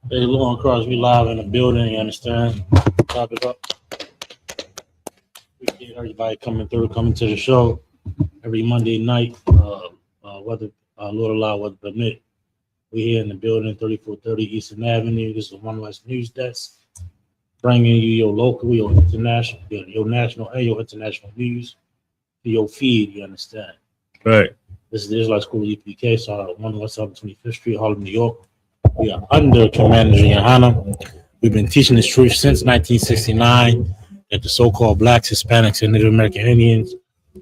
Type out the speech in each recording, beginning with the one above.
Hey, Lauren Cross, we live in the building, you understand? Clap it up. Appreciate everybody coming to the show every Monday night, weather, Lord allow, weather permit. We here in the building, 3430 Eastern Avenue. This is One West News Desk, bringing you your local, your international, your national, and your international news to your feed, you understand? Right. This is the Israelite School of UPK, so 1 West 25th Street, Harlem, New York. We are under Commander Johanna. We've been teaching this truth since 1969 that the so-called blacks, Hispanics, and Native American Indians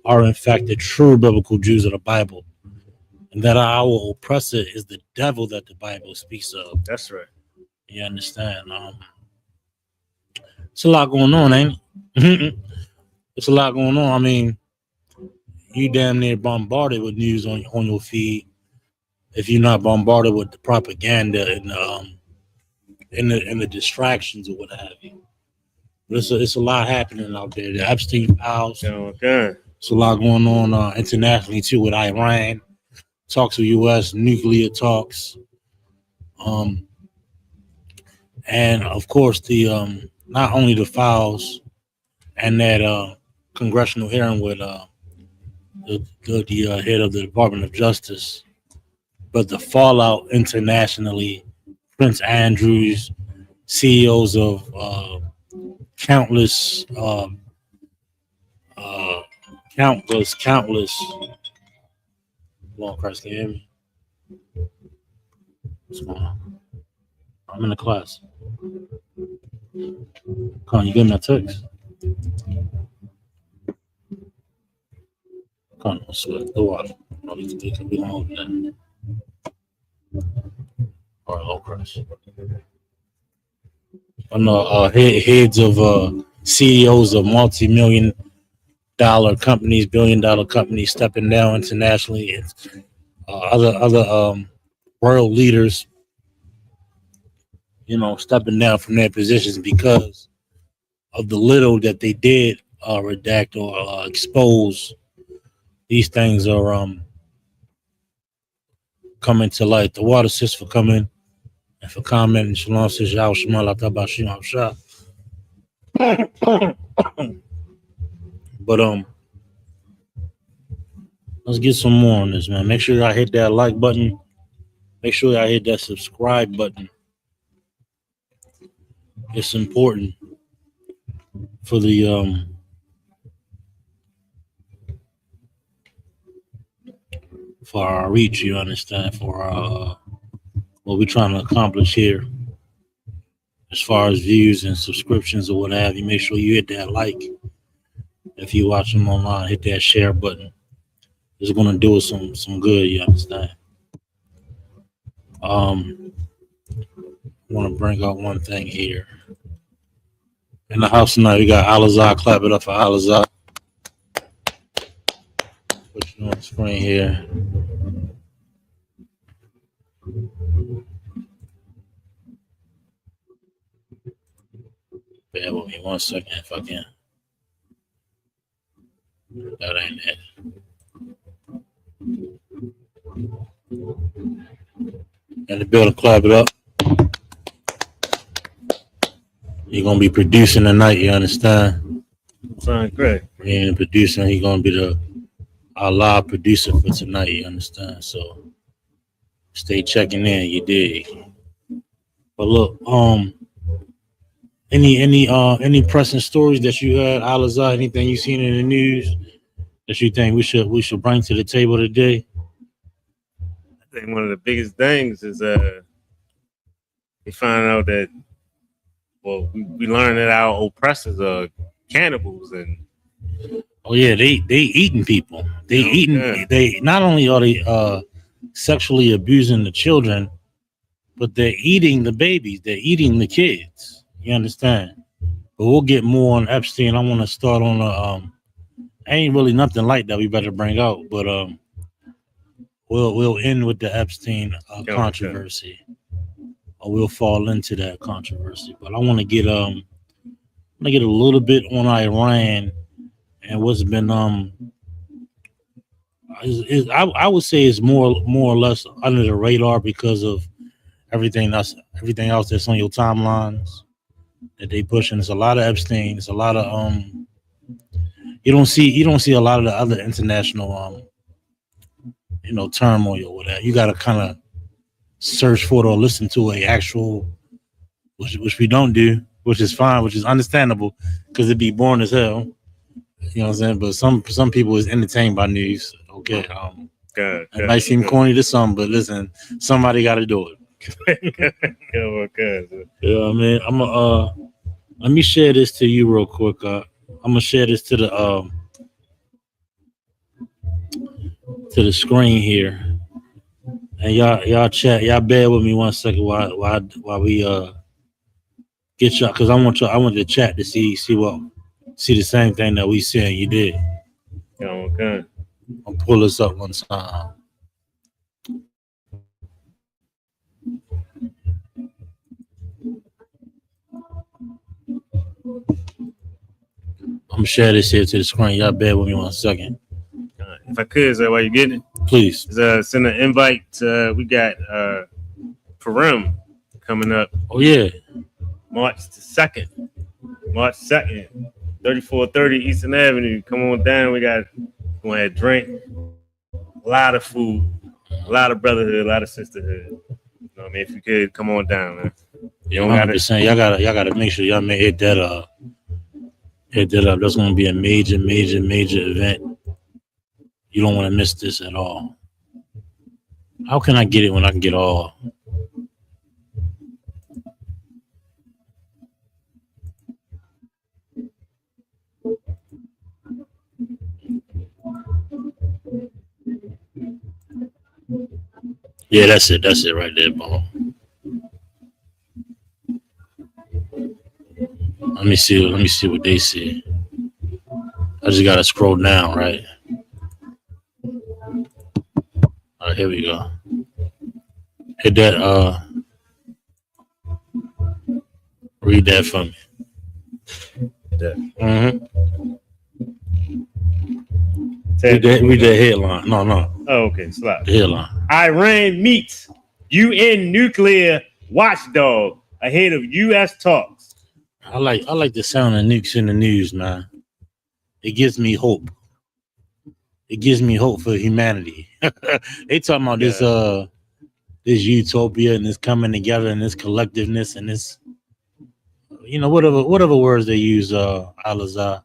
are in fact the true biblical Jews of the Bible, and that our oppressor is the devil that the Bible speaks of. That's right. You understand? It's a lot going on, ain't it? It's a lot going on. I mean, you damn near bombarded with news on your feed. If you're not bombarded with the propaganda and the distractions or what have you. But it's a lot happening out there. The Epstein files. Okay. It's a lot going on internationally too with Iran. Talks with U.S. nuclear talks. And of course the not only the files and that congressional hearing with the head of the Department of Justice, but the fallout internationally. Prince Andrews, CEOs of countless, countless. Lord Christ, can you hear me? What's going on? I'm in the class. Come on, you get my text? Come on, sweat. Go watch. No, we can be home with that. All right, Lord Christ. I know heads of CEOs of multi-million dollar companies, billion-dollar companies stepping down internationally, and other world leaders, stepping down from their positions because of the little that they did redact or expose. These things are coming to light. The water sis for coming and for commenting. Shalom says Yahweh Shema Latabashim Abshah. But let's get some more on this, man. Make sure y'all hit that like button. Make sure y'all hit that subscribe button. It's important for the for our reach, you understand, for what we're trying to accomplish here as far as views and subscriptions or what have you. Make sure you hit that like. If you watch them online, hit that share button. It's gonna do us some good, you understand. I want to bring out one thing here. In the house tonight, we got Alazar. Clap it up for Alazar. Put you on the screen here. Bear with me 1 second if I can. That ain't it. In the building, clap it up. You're gonna be producing tonight, you understand? Sounds great. Being producing, he's gonna be our live producer for tonight, you understand? So stay checking in, you dig. But look, any pressing stories that you had, Alazar, anything you seen in the news that you think we should bring to the table today? I think one of the biggest things is we find out that we learn that our oppressors are cannibals and oh yeah, they eating people. They not only are they sexually abusing the children, but they're eating the babies. They're eating the kids. You understand? But we'll get more on Epstein. I want to start on ain't really nothing like that we better bring out, but we'll end with the Epstein controversy, or we'll fall into that controversy. But I want to get a little bit on Iran and what's been I would say it's more or less under the radar because of everything else that's on your timelines that they pushing. It's a lot of Epstein. It's a lot of you don't see a lot of the other international turmoil or whatever. You gotta kind of search for it or listen to a actual, which we don't do, which is fine, which is understandable because it'd be boring as hell. You know what I'm saying? But some people is entertained by news. Okay. Good. It might seem corny to some, but listen, somebody got to do it. Good. Yeah, I mean, let me share this to you real quick. I'm gonna share this to the screen here, and y'all chat. Y'all bear with me 1 second while we get y'all, because I want the chat to see the same thing that we saying you did. Okay. I'll pull this up one time. I'm gonna share this here to the screen. Y'all bear with me 1 second. If I could, is that why you getting it? Please. Send an invite. We got Purim coming up. Oh yeah. March 2nd, 3430 Eastern Avenue. Come on down. We got going to drink, a lot of food, a lot of brotherhood, a lot of sisterhood. You know what I mean? If you could, come on down, man. You 100%. Y'all gotta make sure y'all may hit that up. That's gonna be a major event. You don't want to miss this at all. How can I get it when I can get all? Yeah, that's it right there, bro. Let me see what they see. I just gotta scroll down, right? All right, here we go. Hit that. Read that for me. Mm-hmm. Read that headline. No. Oh, okay. Slap. The headline. Iran meets UN nuclear watchdog ahead of U.S. talks. I like the sound of nukes in the news, man. It gives me hope. It gives me hope for humanity. They talking about this utopia and this coming together and this collectiveness and this, whatever words they use, Al-Azhar.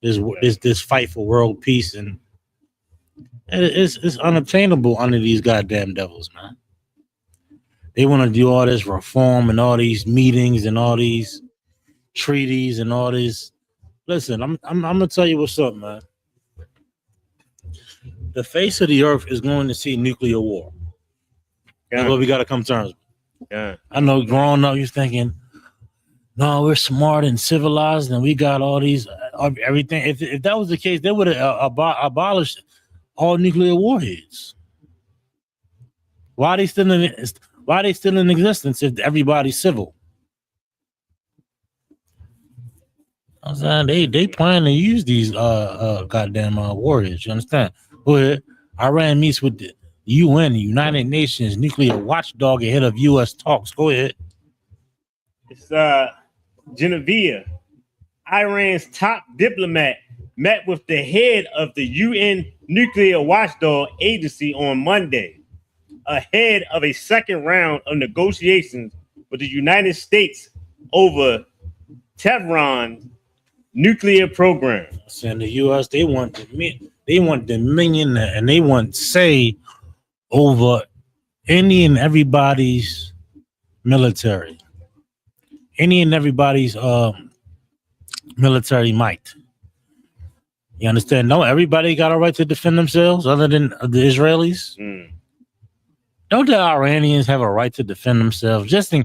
This fight for world peace, and it's unobtainable under these goddamn devils, man. They want to do all this reform and all these meetings and all these treaties and all this. Listen, I'm gonna tell you what's up, man. The face of the earth is going to see nuclear war. That's what we got to come to terms with. Yeah. I know growing up, you're thinking, no, we're smart and civilized and we got all these, everything. If that was the case, they would have abolished all nuclear warheads. Why are they still in existence if everybody's civil? I'm saying they plan to use these goddamn warheads. You understand? Go ahead. Iran meets with the UN, the United Nations nuclear watchdog ahead of U.S. talks. Go ahead. It's Genevieve, Iran's top diplomat, met with the head of the UN nuclear watchdog agency on Monday, ahead of a second round of negotiations with the United States over Tehran's nuclear program. And the U.S. they want dominion and they want say over any and everybody's military, any and everybody's military might. You understand? No, everybody got a right to defend themselves, other than the Israelis. Don't the Iranians have a right to defend themselves, just in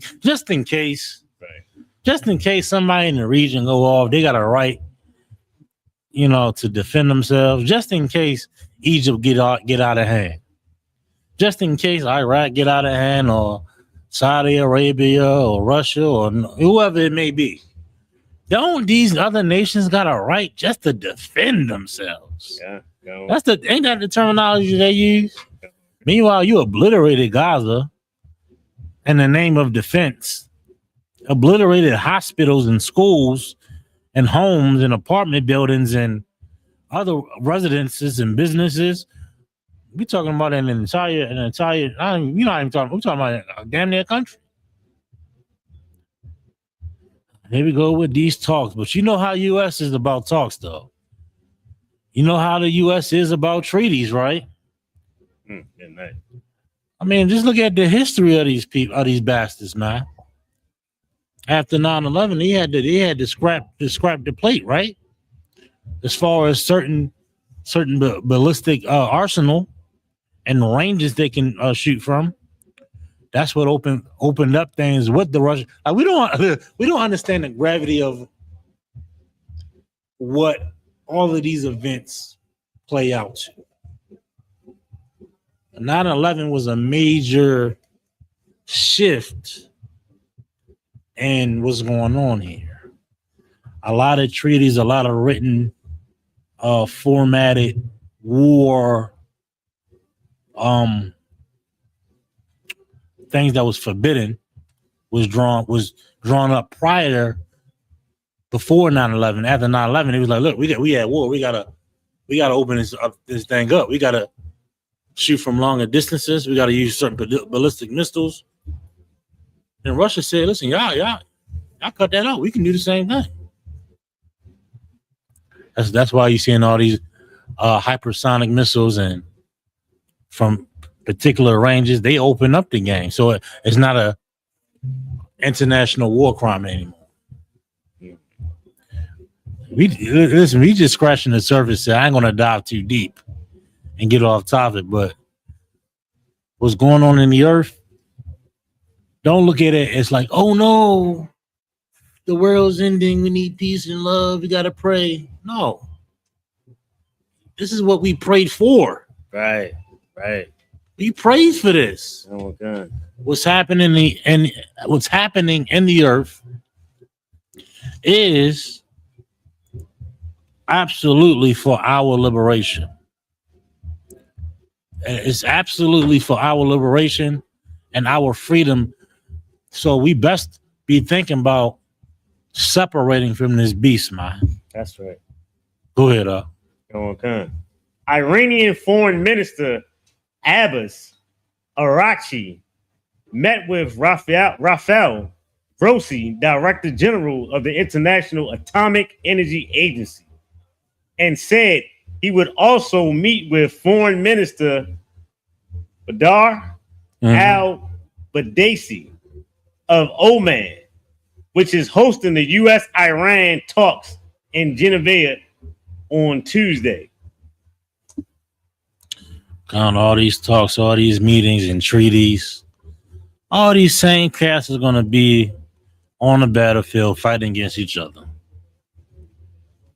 case? Right. Just in case somebody in the region go off, they got a right, to defend themselves. Just in case Egypt get out of hand. Just in case Iraq get out of hand, or Saudi Arabia, or Russia, or whoever it may be. Don't these other nations got a right just to defend themselves? Yeah. No. Ain't that the terminology they use? Meanwhile, you obliterated Gaza. in the name of defense, obliterated hospitals and schools and homes and apartment buildings and other residences and businesses. We talking about an entire. You're not even talking. We're talking about a damn near country. Here we go with these talks. But you know how U.S. is about talks, though. You know how the U.S. is about treaties, right? I mean, just look at the history of these people, of these bastards, man. After 9/11, he had to scrap the plate, right? As far as certain ballistic arsenal and the ranges they can shoot from. That's what opened up things with the Russians. We don't understand the gravity of what all of these events play out to. 9/11 was a major shift in what's going on here. A lot of treaties, a lot of written, formatted war, things that was forbidden was drawn up before 9/11. After 9/11, it was like, look, we had war. We gotta open this thing up. We gotta shoot from longer distances. We gotta use certain ballistic missiles. And Russia said, listen, y'all cut that out. We can do the same thing. That's why you're seeing all these hypersonic missiles, and from particular ranges, they open up the game. So it's not a international war crime anymore. We just scratching the surface. So I ain't gonna dive too deep and get off topic, but what's going on in the earth, don't look at it as like, oh no, the world's ending, we need peace and love, we gotta pray. No. This is what we prayed for. Right. We prayed for this. Oh my God. What's happening in the earth is absolutely for our liberation. It's absolutely for our liberation and our freedom. So we best be thinking about separating from this beast, man. That's right. Go ahead, Okay. Iranian Foreign Minister Abbas Araghchi met with Rafael Grossi, Director General of the International Atomic Energy Agency, and said he would also meet with Foreign Minister Badr al-Badesi of Oman, which is hosting the U.S.-Iran talks in Geneva on Tuesday. Count all these talks, all these meetings and treaties. All these same cats are going to be on the battlefield fighting against each other.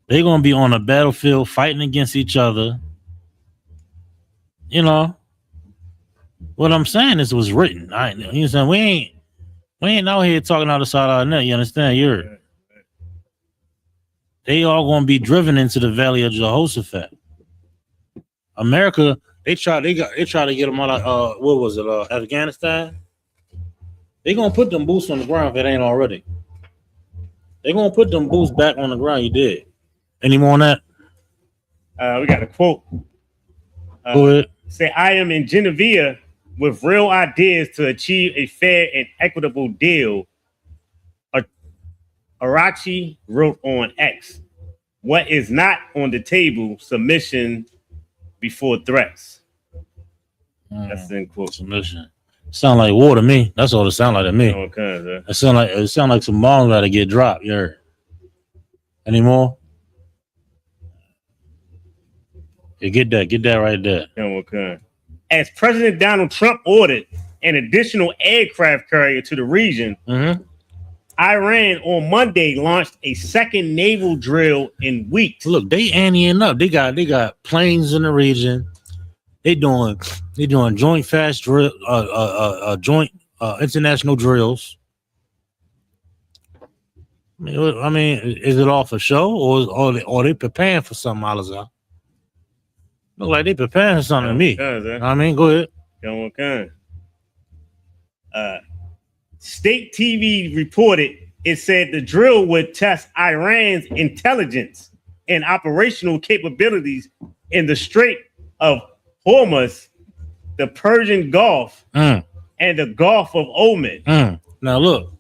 They're going to be on the battlefield fighting against each other. You know, what I'm saying is what's written. You understand? We ain't out here talking out the side of our neck. You understand? They all going to be driven into the Valley of Jehoshaphat. America, they try to get them out of what was it? Afghanistan. They gonna put them boots on the ground if it ain't already. They gonna put them boots back on the ground. You did. Any more on that? We got a quote. Go ahead. Say, I am in Geneva with real ideas to achieve a fair and equitable deal. Araghchi wrote on X, what is not on the table, submission before threats. That's in quote. Submission. Sound like war to me. That's all it sound like to me. Okay, it sound like some bombs got to get dropped. You heard? Any more? Yeah, get that right there. Okay. As President Donald Trump ordered an additional aircraft carrier to the region, Iran on Monday launched a second naval drill in weeks. Look, they anteing up. They got planes in the region. They doing joint fast drill, joint international drills. I mean, is it all for show, or are they preparing for something, Alizar? Look like they preparing for something to me. I mean, go ahead. Okay. State TV reported it said the drill would test Iran's intelligence and operational capabilities in the Strait of Hormuz, the Persian Gulf, and the Gulf of Oman. Now look,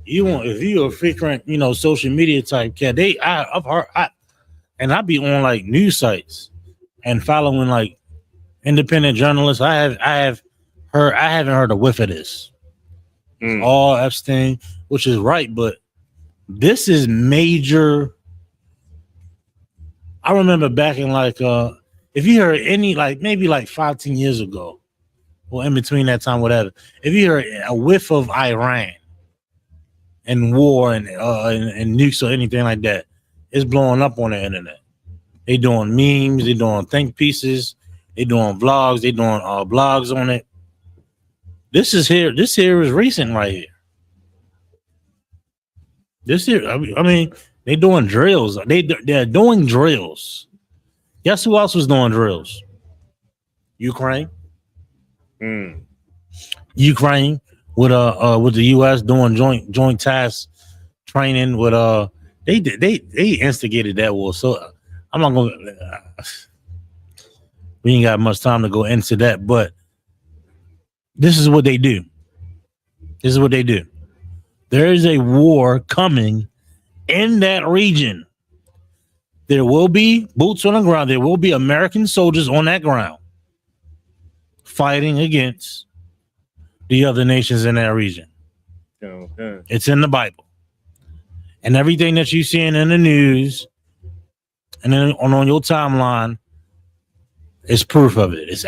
if you're a frequent, social media type cat, I've heard, I be on like news sites and following like independent journalists. I haven't heard a whiff of this. All Epstein, which is right, but this is major. I remember back in like if you heard any like maybe like 5-10 years ago, or in between that time, whatever, if you heard a whiff of Iran and war and nukes or anything like that, it's blowing up on the internet. They doing memes, they doing think pieces, they doing vlogs, they doing blogs on it. This here is recent right here. This here, I mean, they doing drills. They're doing drills. Guess who else was doing drills? Ukraine. Ukraine with the U.S. doing joint task training with they instigated that war. So I'm not gonna. We ain't got much time to go into that, but this is what they do. This is what they do. There is a war coming in that region. There will be boots on the ground. There will be American soldiers on that ground fighting against the other nations in that region. Okay. It's in the Bible. And everything that you're seeing in the news and then on your timeline is proof of it. It's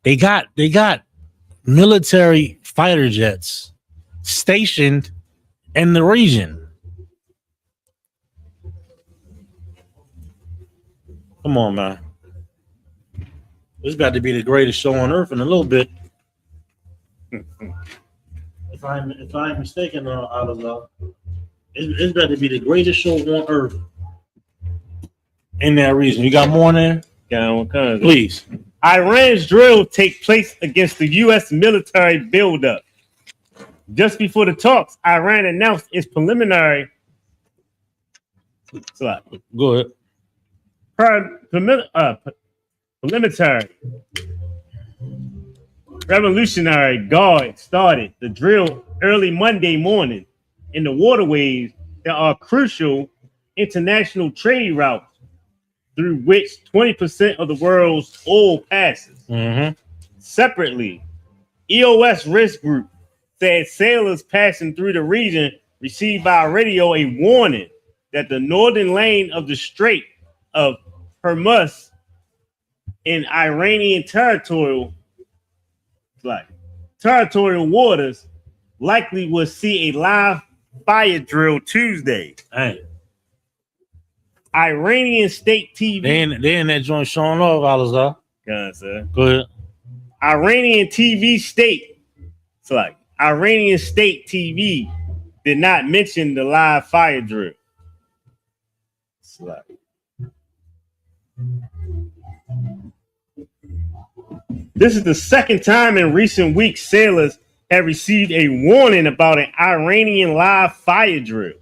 they got military fighter jets stationed in the region. Come on, man. This got to be the greatest show on earth in a little bit. If I'm mistaken, out of love, it's got to be the greatest show on earth in that region. You got more in there? Yeah, please. Iran's drill take place against the U.S. military buildup. Just before the talks, Iran announced its preliminary. Go ahead. Preliminary Revolutionary Guard started the drill early Monday morning in the waterways that are crucial international trade routes through which 20% of the world's oil passes. Separately, EOS Risk Group said sailors passing through the region received by radio a warning that the northern lane of the Strait of Hormuz in Iranian territorial waters likely will see a live fire drill Tuesday. Hey. Iranian state TV. They in that joint showing off, Alizar. Go ahead. Iranian state TV did not mention the live fire drill. This is the second time in recent weeks sailors have received a warning about an Iranian live fire drill.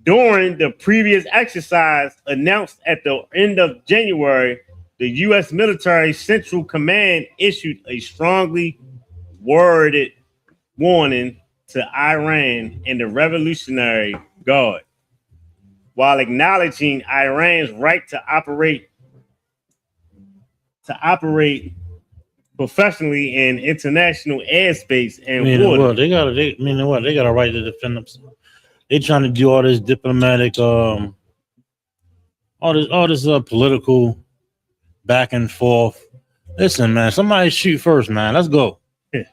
During the previous exercise announced at the end of January, the U.S. Military Central Command issued a strongly worded warning to Iran and the Revolutionary Guard, while acknowledging Iran's right to operate professionally in international airspace and water. They got a right to defend themselves. They trying to do all this diplomatic, all this political back and forth. Listen, man, somebody shoot first, man. Let's go. You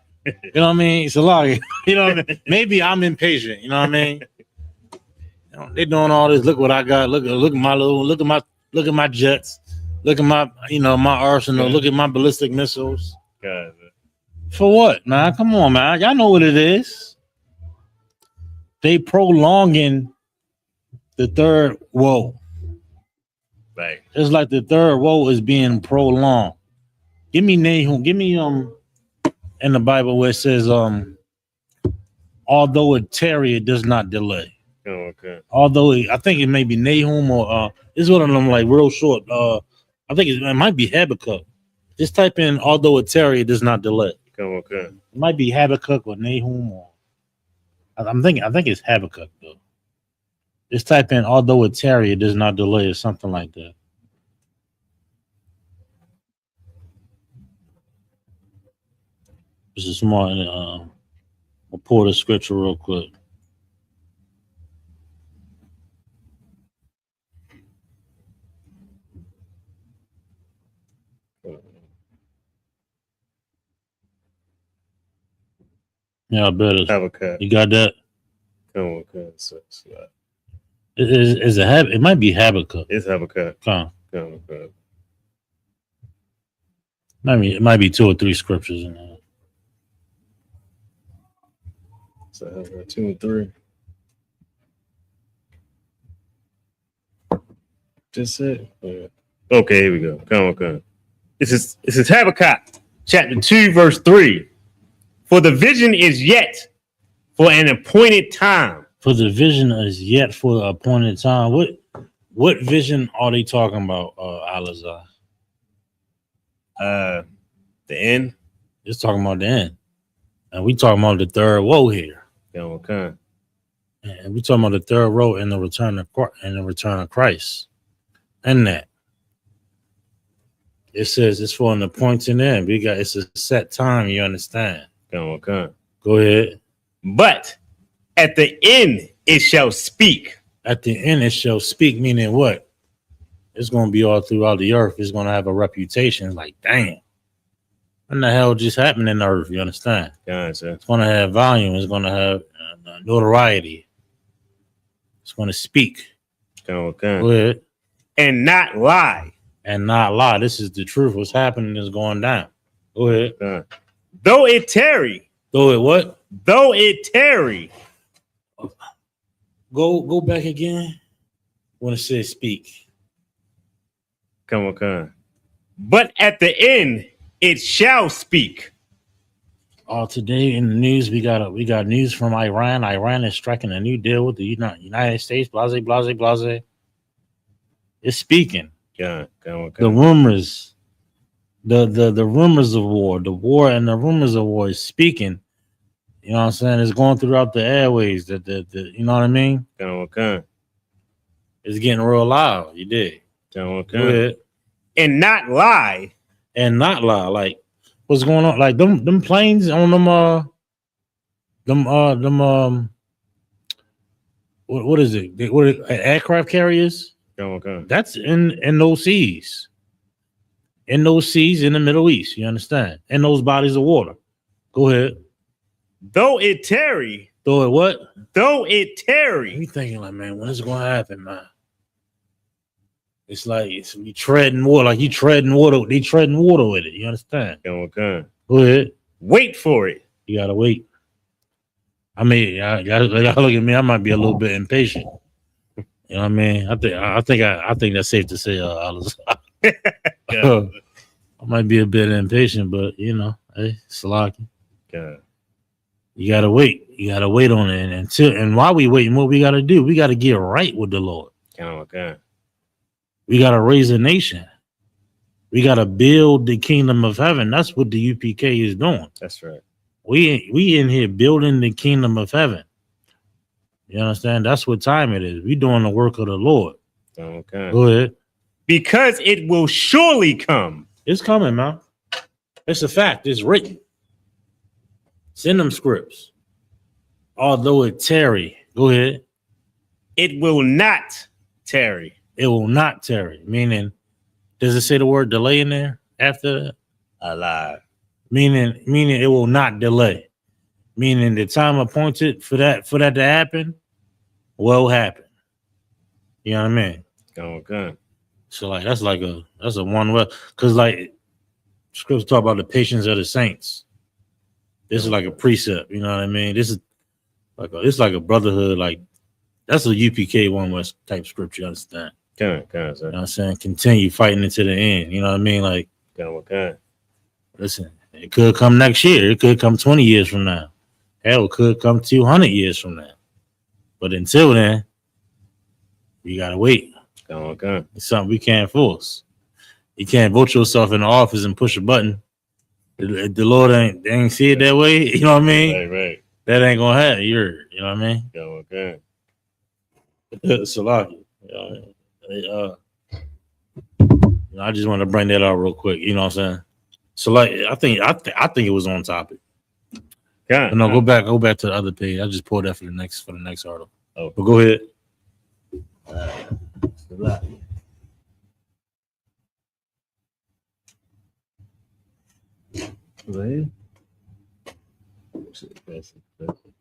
know what I mean? It's a lot. You know what I mean? Maybe I'm impatient. You know what I mean? They doing all this. Look what I got. Look at my jets. Look at my, my arsenal. Look at my ballistic missiles. God. For what, man? Come on, man. Y'all know what it is. They prolonging the third woe. Right. It's like the third woe is being prolonged. Give me Nahum. Give me in the Bible where it says although it tarry, it does not delay. Oh, okay. Although I think it may be Nahum or it's one of them like real short. I think it might be Habakkuk. Just type in although it tarry, it does not delay. Oh, okay. It might be Habakkuk or Nahum or I think it's Habakkuk though. Just type in although it tarry, it does not delay or something like that. This is more. I'll pull the scripture real quick. Yeah, I bet it. Habakkuk. You got that? Oh, okay. So, Is it it might be Habakkuk. it's Habakkuk. Huh. Oh, okay. It might be 2 or 3 scriptures in there. So Habakkuk 2 and 3. Just it. Yeah. Okay, here we go. Come on. This is Habakkuk, chapter 2, verse 3. For the vision is yet for an appointed time. For the vision is yet for the appointed time. What vision are they talking about, Alizar? The end. It's talking about the end. And we talking about the third woe here. Okay. And we talking about the third woe in the return of Christ. And that. It says it's for an appointed end. It's a set time, you understand? Okay. Go ahead. But at the end it shall speak. At the end it shall speak, meaning what? It's going to be all throughout the earth. It's going to have a reputation. It's like, damn. What the hell just happened in the earth? You understand? Gotcha. It's going to have volume. It's going to have notoriety. It's going to speak. Okay. Go ahead. And not lie. And not lie. This is the truth. What's happening is going down. Go ahead. Though it tarry. Though it what? Though it tarry. Go back again. When it says speak. Come on. But at the end it shall speak. Today in the news, we got news from Iran. Iran is striking a new deal with the United States. Blase, blase, blase. It's speaking. Okay. The rumors, the rumors of war, the war and the rumors of war is speaking. You know what I'm saying? It's going throughout the airways. The you know what I mean? Okay. It's getting real loud. You did. Okay. Go ahead. And not lie. And not lie. Like what's going on? Like them planes on them what is it? What aircraft carriers? Okay. That's in those seas. In those seas in the Middle East, you understand? In those bodies of water. Go ahead. Though it tarry. Though it what? Though it tarry. You thinking like, man, when is it gonna happen, man? It's like you treading water, like you treading water. They treading water with it. You understand? Okay. Go ahead. Wait for it. You gotta wait. I mean, y'all look at me. I might be a little bit impatient. You know what I mean? I think that's safe to say. I might be a bit impatient, but hey, it's lucky. Yeah. You gotta wait. You gotta wait on it, and while we wait, what we gotta do? We gotta get right with the Lord. Okay. We gotta raise a nation. We gotta build the kingdom of heaven. That's what the UPK is doing. That's right. We in here building the kingdom of heaven. You understand? That's what time it is. We doing the work of the Lord. Okay. Go ahead. Because it will surely come. It's coming, man. It's a fact. It's written. Send them scripts. Although it tarry. Go ahead. It will not tarry. It will not tarry. Meaning, does it say the word delay in there after that? Alive. Meaning it will not delay. Meaning the time appointed for that to happen will happen. You know what I mean? Okay. So like that's a one way, because like scripts talk about the patience of the saints. This is like a precept. You know what I mean? This is like a brotherhood. Like that's a UPK one West type scripture. You understand? Okay. You know what I'm saying? Continue fighting into the end. You know what I mean? Like Okay. listen, it could come next year. It could come 20 years from now. Hell could come 200 years from now. But until then, we gotta wait. Okay. It's something we can't force. You can't vote yourself in the office and push a button. The Lord ain't see it that way. You know what I mean? Right. That ain't gonna happen. You know what I mean? Okay. Salaki. I just want to bring that out real quick. You know what I'm saying? So like, I think it was on topic. No, go back to the other page. I just pulled that for the next article. Oh, but go ahead.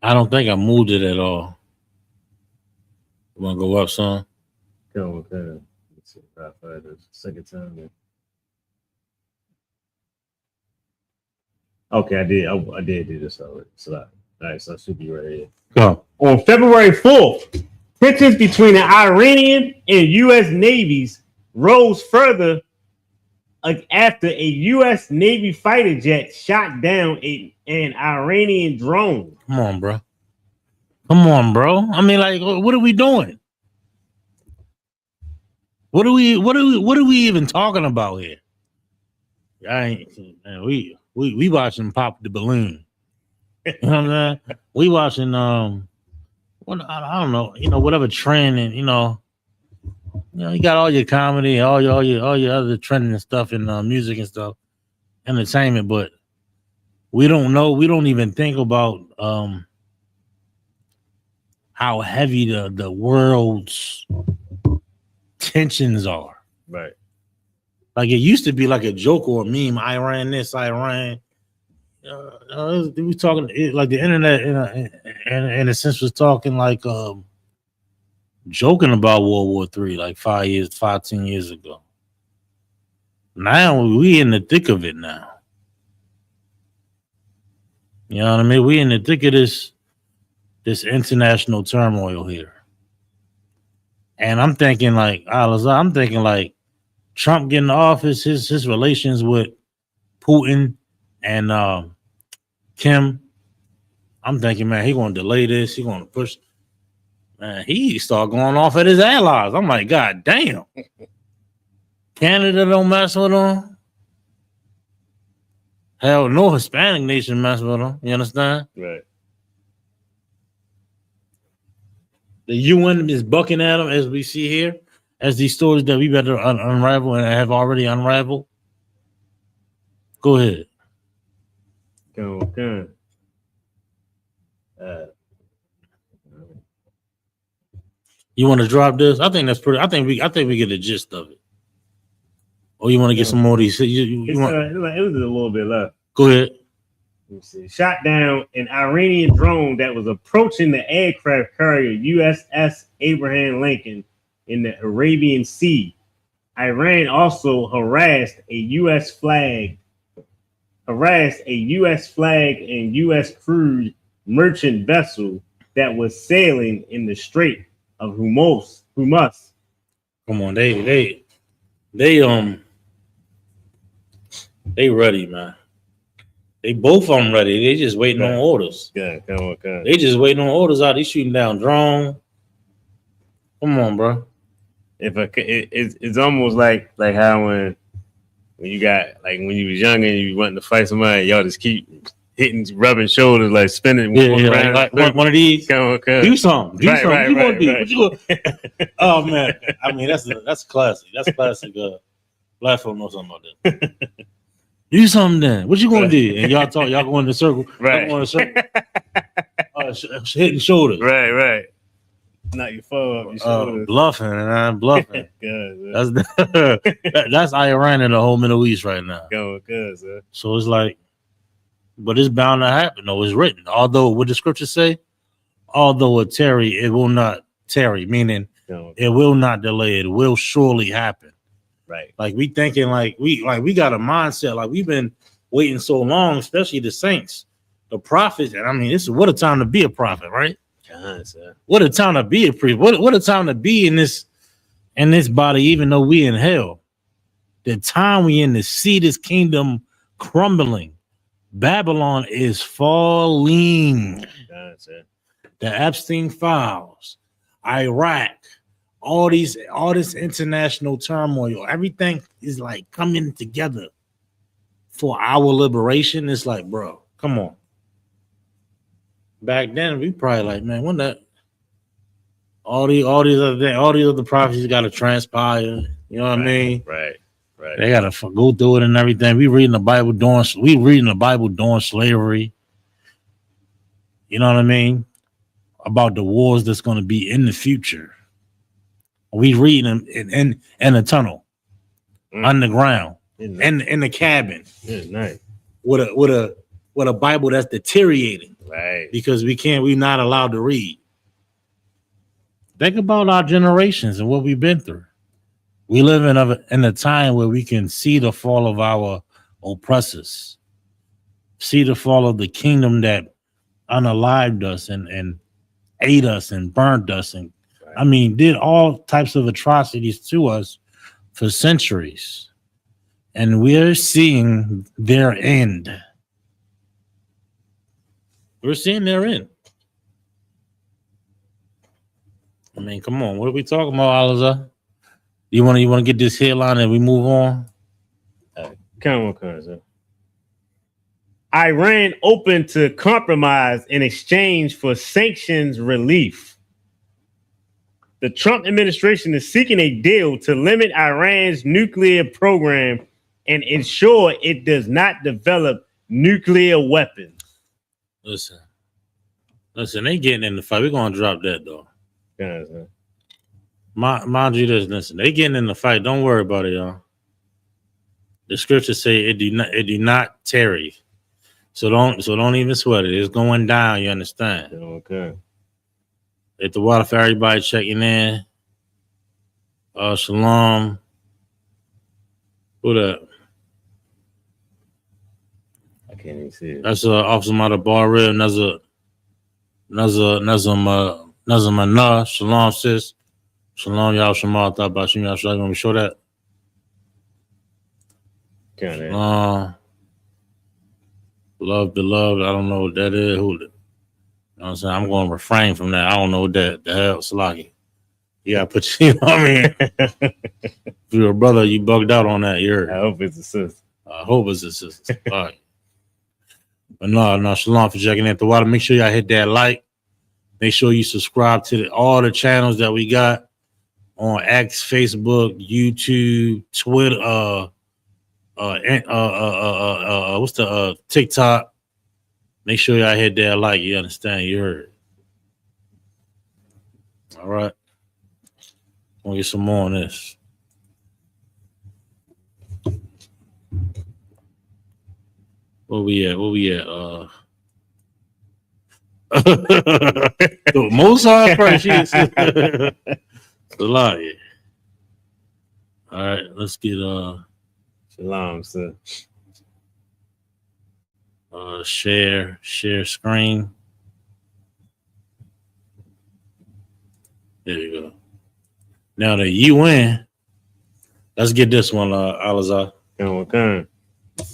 I don't think I moved it at all. You want to go up some? Go. Let's see. The second time. Okay, I did do this already. So, all right, so I should be right here. Go. On February 4th, tensions between the Iranian and U.S. navies rose further after a U.S. Navy fighter jet shot down an Iranian drone. Come on, bro. I mean, like, what are we doing? What are we even talking about here? We watching Pop the Balloon. You know what I'm saying? We watching I don't know, whatever trend, and you got all your comedy, all your other trending stuff and music and stuff, entertainment, but we don't even think about how heavy the world's tensions are. Right. Like it used to be like a joke or a meme. Iran this, Iran. We talking like the internet in a sense was talking like joking about World War III like 10 years ago. Now we in the thick of it now. You know what I mean? We in the thick of this international turmoil here. And I'm thinking like Trump getting the office, his relations with Putin and Kim. I'm thinking, man, he gonna delay this. He gonna push. Man, he start going off at his allies. I'm like, God damn. Canada don't mess with him. Hell, no Hispanic nation mess with him. You understand? Right. The UN is bucking at him, as we see here, as these stories that we better unravel and have already unraveled. Go ahead. Okay. You want to drop this? I think that's pretty. I think we get the gist of it. Or you want to get some more of these? It was a little bit left. Go ahead. Let me see. Shot down an Iranian drone that was approaching the aircraft carrier USS Abraham Lincoln in the Arabian Sea. Iran also harassed a U.S. flag and U.S. crewed merchant vessel that was sailing in the Strait of Hormuz. Come on, they ready, man. They both of them ready. They just waiting on orders. Yeah, come on. They just waiting on orders out. They shooting down drone. Come on, bro. It's almost like how when you got like when you was younger and you wanted to fight somebody, y'all just keep rubbing shoulders, like spinning. Yeah, like one of these. Come on. Do something. Right, what you gonna do? right. What you gonna? Oh man, I mean that's classic. That's classic. Black folk know something about that. Do something then. What you gonna do? And y'all go in the circle. Right. Go in the circle. Hitting shoulders. Right. Not your phone. Your shoulders. Bluffing, and I'm bluffing. Good, that's Iran in the whole Middle East right now. Good, sir. So it's like, but it's bound to happen. No, it's written. Although what the scriptures say, although it tarry, it will not tarry. Meaning, it will not delay. It will surely happen. Right. Like we thinking like we got a mindset like we've been waiting so long, especially the saints, the prophets. And I mean, what a time to be a prophet, right? Sir. What a time to be a priest. What a time to be in this body, even though we in hell. The time we in to see this kingdom crumbling, Babylon is falling. That's it. The Epstein files, Iraq, all this international turmoil, everything is like coming together for our liberation. It's like, bro, come on. Back then, we probably like, man, when that all these other prophecies got to transpire. You know what I mean? Right. They got to go through it and everything. We reading the Bible during slavery. You know what I mean? About the wars that's going to be in the future. We reading them in the tunnel, underground, in the cabin, nice. with a Bible that's deteriorating, right? Because we're not allowed to read. Think about our generations and what we've been through. We live in a time where we can see the fall of our oppressors, see the fall of the kingdom that unalived us and ate us and burnt us and did all types of atrocities to us for centuries. And we're seeing their end. We're seeing their end. I mean, come on. What are we talking about, Aliza? You want to get this headline and we move on? Come on. Iran open to compromise in exchange for sanctions relief. The Trump administration is seeking a deal to limit Iran's nuclear program and ensure it does not develop nuclear weapons. Listen, they getting in the fight. We're going to drop that, though. Yeah, mind you this, listen, they getting in the fight. Don't worry about it, y'all. The scriptures say it do not tarry. So don't even sweat it. It's going down, you understand? Okay. At the water for everybody checking in. Shalom. Who that? I can't even see it. That's Officer Mata Barrel. Nazamana. Shalom, sis. Shalom, y'all. Shema. Thought about you. Y'all want me to show that? Love, beloved. I don't know what that is. Who? You know what I'm saying? I'm going to refrain from that. I don't know what the hell. Salaki. You got to put you know what I mean? If you're a brother, you bugged out on that. I hope it's a sister. All right. But no, shalom for checking in at the water. Make sure y'all hit that like. Make sure you subscribe to all the channels that we got on X, Facebook, YouTube, Twitter, what's the TikTok. Make sure y'all hit that like. You understand? You heard. All right. We'll get some more on this. Where we at? Mozart first. A lot. Yeah. All right, let's get Shalom, sir. Share screen. There you go. Now the UN. Let's get this one, Alizar. Okay.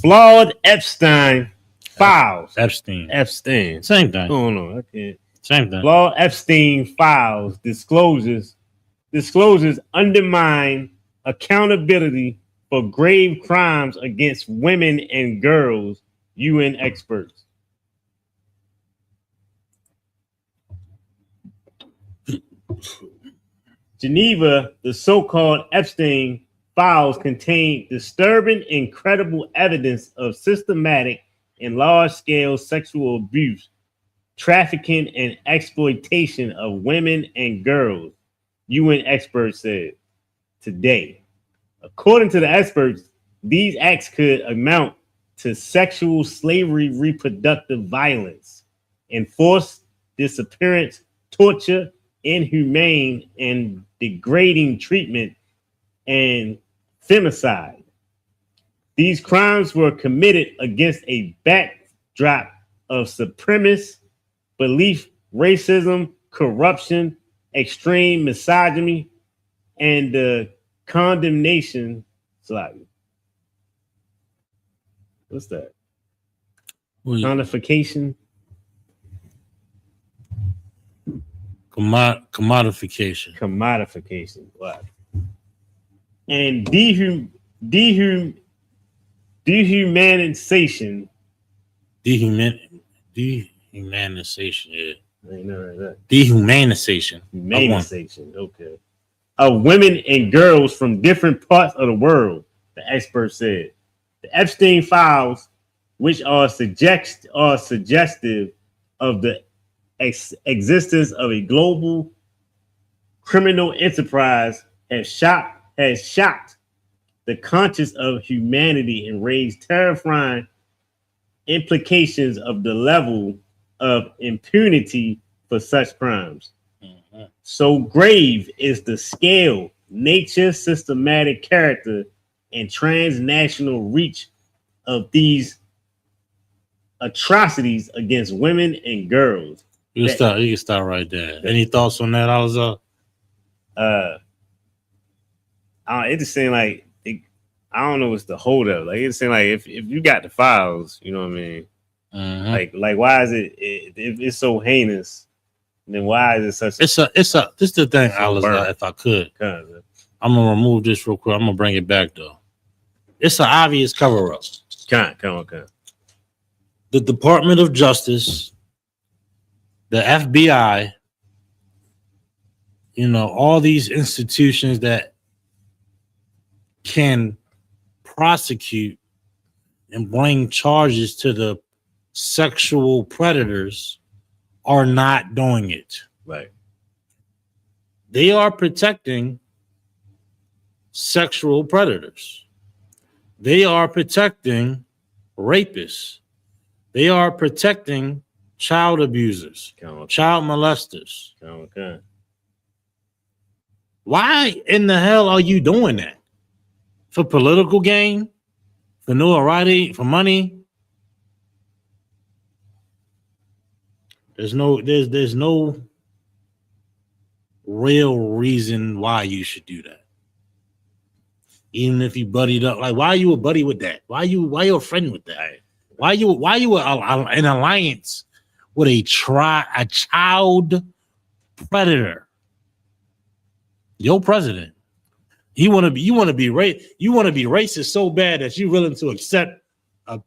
Flawed Epstein files. Epstein. Same thing. Oh no, I can't. Same thing. Flawed Epstein files disclosures undermine accountability for grave crimes against women and girls, UN experts. Geneva, the so-called Epstein files contain disturbing and credible evidence of systematic and large-scale sexual abuse, trafficking, and exploitation of women and girls, UN experts said today. According to the experts, these acts could amount to sexual slavery, reproductive violence, enforced disappearance, torture, inhumane and degrading treatment, and femicide. These crimes were committed against a backdrop of supremacist belief, racism, corruption, extreme misogyny, and the condemnation. What's that? Commodification. Commodification. Commodification. What? And dehumanization. Dehumanization. Yeah. I ain't never heard that. Dehumanization. Humanization. Okay. Of women and girls from different parts of the world, the expert said. The Epstein files, which are suggestive of the existence of a global criminal enterprise, has shocked the conscience of humanity and raised terrifying implications of the level of impunity for such crimes. Mm-hmm. So grave is the scale, nature, systematic character, and transnational reach of these atrocities against women and girls. You can start right there. Any thoughts on that, Alza? It just seemed like I don't know what's the holdup. Like it seemed like if you got the files, you know what I mean. Mm-hmm. Like why is it if it's so heinous? Then why is it such? This is the thing, Alza. If I could, I'm gonna remove this real quick. I'm gonna bring it back though. It's an obvious cover up. Come on. The Department of Justice, the FBI, all these institutions that can prosecute and bring charges to the sexual predators are not doing it. Right. They are protecting sexual predators. They are protecting rapists. They are protecting child abusers, child molesters. Okay. Why in the hell are you doing that? For political gain? For notoriety? For money? There's no real reason why you should do that. Even if you buddied up, like why are you a buddy with that? Why you a friend with that? Why you an alliance with a child predator? Your president. You want to be racist so bad that you're willing to accept a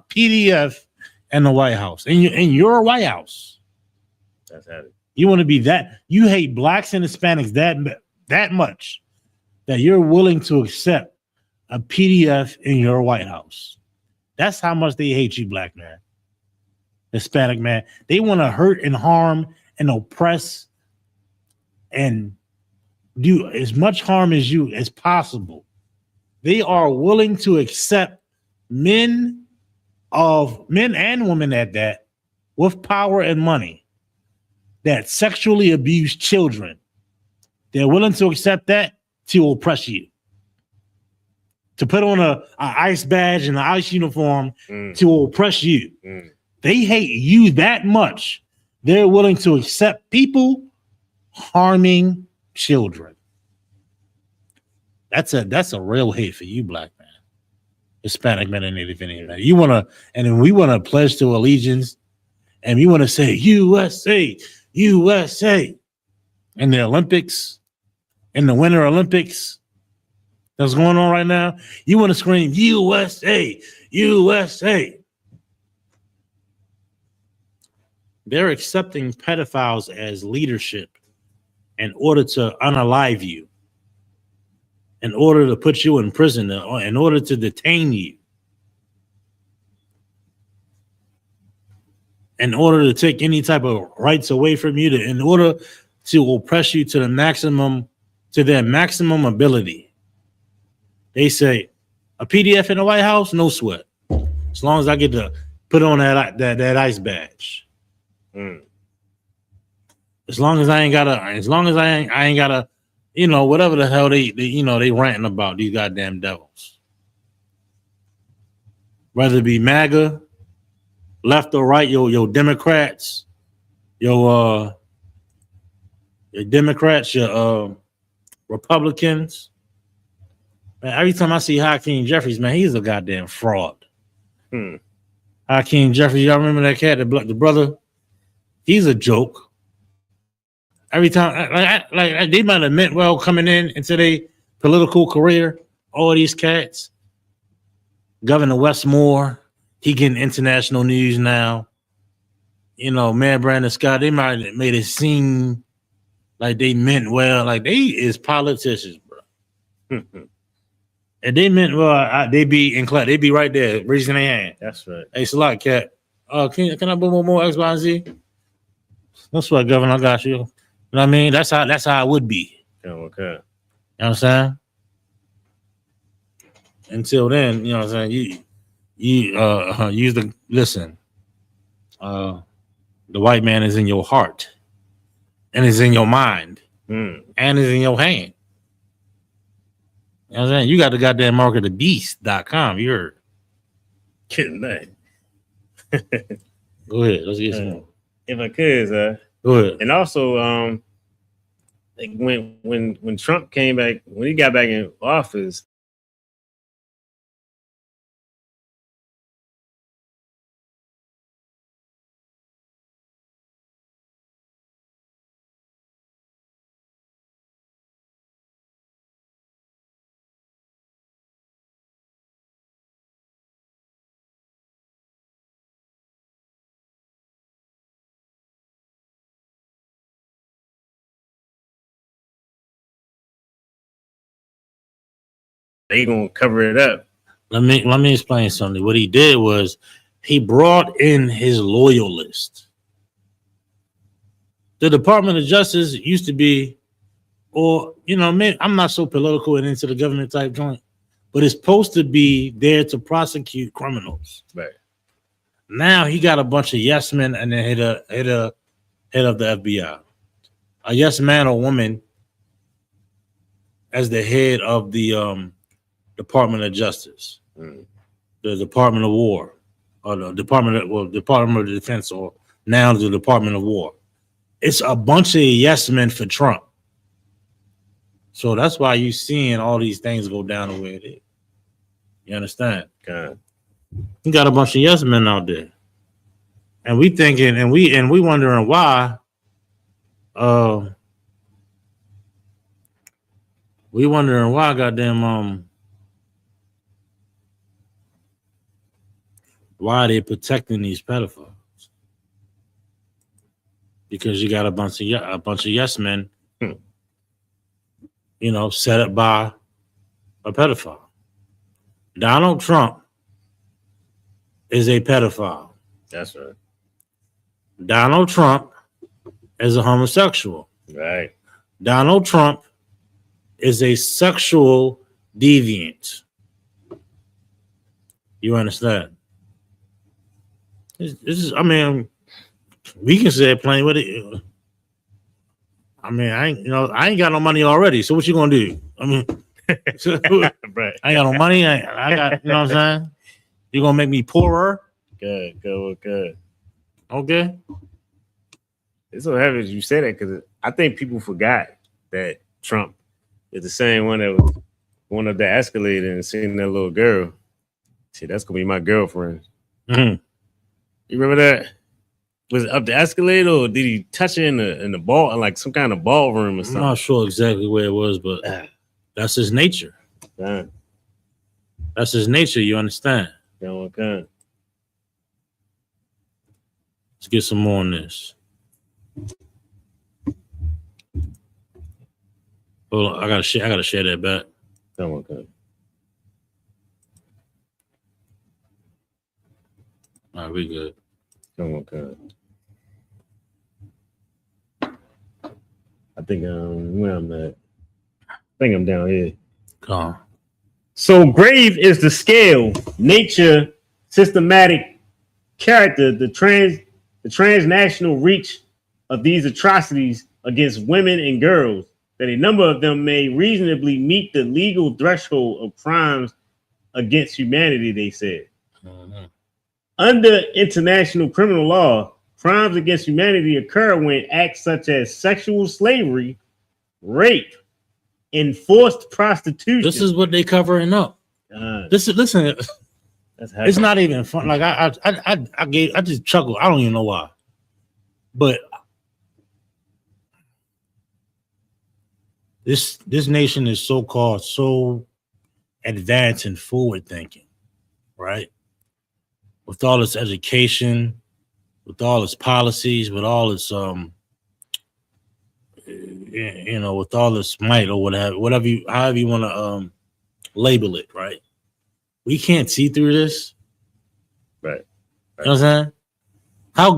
PDF in the White House. In your White House. That's it. You want to be that. You hate blacks and Hispanics that much that you're willing to accept a PDF in your White House. That's how much they hate you, black man, Hispanic man. They want to hurt and harm and oppress and do as much harm as you as possible. They are willing to accept men and women at that with power and money that sexually abuse children. They're willing to accept that to oppress you. To put on a ICE badge and an ICE uniform to oppress you. They hate you that much. They're willing to accept people harming children. That's a real hate for you, black man, Hispanic man, and Native Indian man. And then we want to pledge to allegiance, and we want to say USA, USA, in the Olympics, in the Winter Olympics that's going on right now. You want to scream USA, USA. They're accepting pedophiles as leadership in order to unalive you, in order to put you in prison, in order to detain you, in order to take any type of rights away from you, in order to oppress you to their maximum ability. They say a PDF in the White House, no sweat, as long as I get to put on that ICE badge. As long as I ain't gotta, whatever the hell they ranting about, these goddamn devils. Whether it be MAGA, left or right, your Democrats, your Democrats, your Republicans. Man, every time I see Hakeem Jeffries, man, he's a goddamn fraud. I Hakeem Jeffries, y'all remember that cat, the brother? He's a joke. Every time, like they might have meant well coming into their political career. All these cats, Governor Westmore, he getting international news now. You know, man, Brandon Scott, they might have made it seem like they meant well, like they is politicians, bro. And they meant well, they be in class, they be right there raising their hand. That's right. Hey, it's a lot, cat. Can I put more X, Y, and Z? That's what, Governor, I got you. You know what I mean? That's how it would be. Okay. You know what I'm saying? Until then, you know what I'm saying? You use the listen. The white man is in your heart, and is in your mind, and is in your hand. You know what I'm saying? You got the goddamn mark of the beast.com. You heard? Kidding that. Go ahead. Let's get some more. If I could, Go ahead. And also, like when Trump came back, when he got back in office, they gonna cover it up. Let me explain something. What he did was he brought in his loyalists. The Department of Justice used to be, or man, I'm not so political and into the government type joint, but it's supposed to be there to prosecute criminals. Right. Now he got a bunch of yes men and the head of the FBI, a yes man or woman as the head of the Department of Justice, the Department of War, or the Department of Defense, or now the Department of War. It's a bunch of yes men for Trump. So that's why you're seeing all these things go down the way it is. You understand? God. You got a bunch of yes men out there. And we thinking, and we wondering why. We wondering why, goddamn, why they protecting these pedophiles? Because you got a bunch of yes men, set up by a pedophile. Donald Trump is a pedophile. That's right. Donald Trump is a homosexual. Right. Donald Trump is a sexual deviant. You understand? This is, we can say it plain with it. I ain't got no money already. So what you gonna do? Right. I ain't got no money. I got, you know what I'm saying? You gonna make me poorer? Good. Okay. It's so heavy as you say that because I think people forgot that Trump is the same one that was going up the escalator and seeing that little girl. See, that's gonna be my girlfriend. Mm-hmm. You remember that? Was it up the escalator or did he touch it in the ball, like some kind of ballroom or something? I'm not sure exactly where it was, but that's his nature. Yeah. That's his nature. You understand? Yeah, okay. Let's get some more on this. Hold on, I gotta share that back. Yeah, okay. All right, we good. Yeah, okay. I think where I'm at. I think I'm down here. Come on. So grave is the scale, nature, systematic character, the transnational reach of these atrocities against women and girls, that a number of them may reasonably meet the legal threshold of crimes against humanity, they said. Mm-hmm. Under international criminal law, crimes against humanity occur when acts such as sexual slavery, rape, enforced prostitution. This is what they covering up. Listen. It's not even fun. Like I just chuckle. I don't even know why, but this nation is so advanced and forward thinking, right? With all its education, with all its policies, with all its with all its might or however you want to label it, right? We can't see through this. Right. You know what I'm saying? How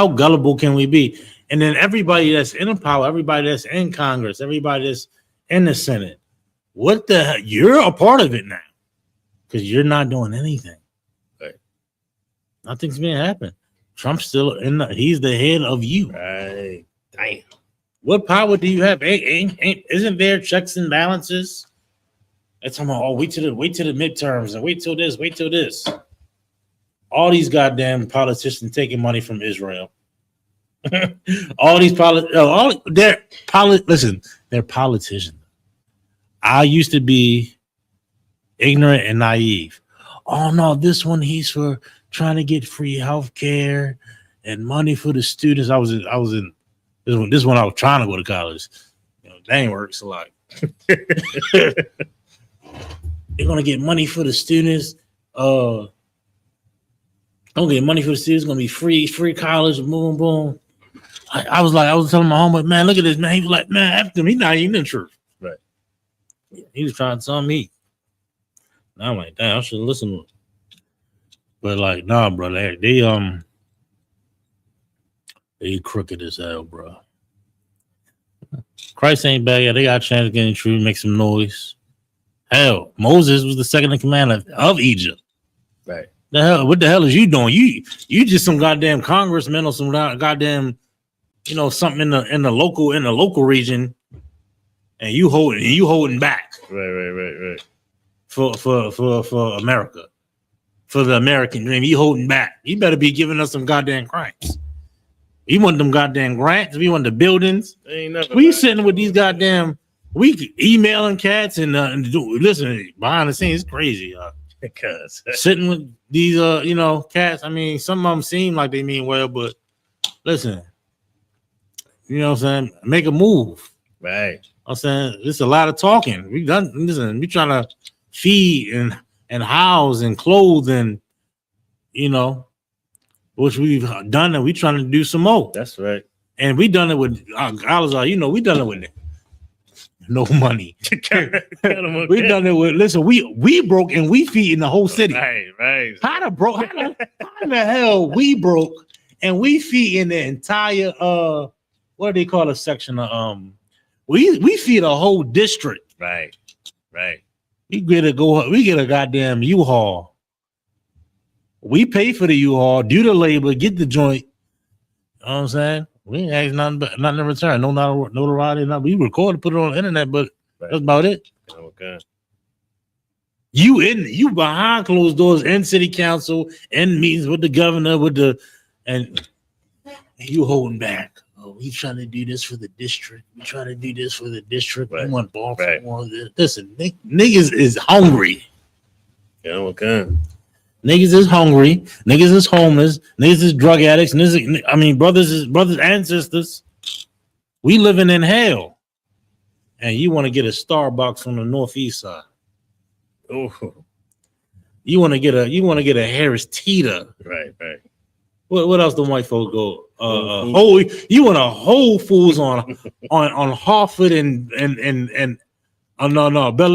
gullible can we be? And then everybody that's in power, everybody that's in Congress, everybody that's in the Senate, what the hell? You're a part of it now because you're not doing anything. Right. Nothing's being happening. Trump's still he's the head of you. Right. Damn. What power do you have? Isn't there checks and balances? It's talking about, wait till the midterms and wait till this. All these goddamn politicians taking money from Israel. All these they're politicians. I used to be ignorant and naive. Oh no, this one he's for trying to get free health care and money for the students. I was in this one I was trying to go to college. That ain't work so like. They're gonna get money for the students. Don't get money for the students. It's gonna be free college. Boom, boom. I was telling my homeboy, man, look at this, man. He was like, man, after him, he's not even in church. Right. He was trying to tell me. And I'm like, damn, I should listen to him. But like, nah, bro, they crooked as hell, bro. Christ ain't bad yet. They got a chance of getting true, make some noise. Hell, Moses was the second in command of Egypt. Right. What the hell is you doing? You just some goddamn congressman or some goddamn, something in the local region, and you holding back. Right. For America, for the American dream, you holding back. You better be giving us some goddamn grants. We want them goddamn grants. We want the buildings. We sitting with these goddamn. We emailing cats and listen behind the scenes. It's crazy. Because sitting with these cats. I mean, some of them seem like they mean well, but listen, you know what I'm saying? Make a move. Right. I'm saying there's a lot of talking. We trying to feed and house and clothe and which we've done, and we trying to do some more. That's right. And we done it with we done it with no money. We done it with we broke and we feeding the whole city. Right. How the hell we broke and we feeding the entire what do they call a section of we feed a whole district. Right. We get a goddamn U-Haul. We pay for the U-Haul, do the labor, get the joint. You know what I'm saying? We ain't ask nothing in return. No notoriety, nothing. We record and put it on the internet, but that's about it. Okay. You behind closed doors in city council, in meetings with the governor, and you holding back. Oh, we trying to do this for the district. We trying to do this for the district. Right. We want Baltimore. Right. Listen, niggas is hungry. Yeah, okay. Niggas is hungry. Niggas is homeless. Niggas is drug addicts. Brothers and sisters. We living in hell. And you want to get a Starbucks on the northeast side. Oh. You want to get a Harris Teeter. Right. What else do white folks go? You want a Whole Foods on Hartford and Bel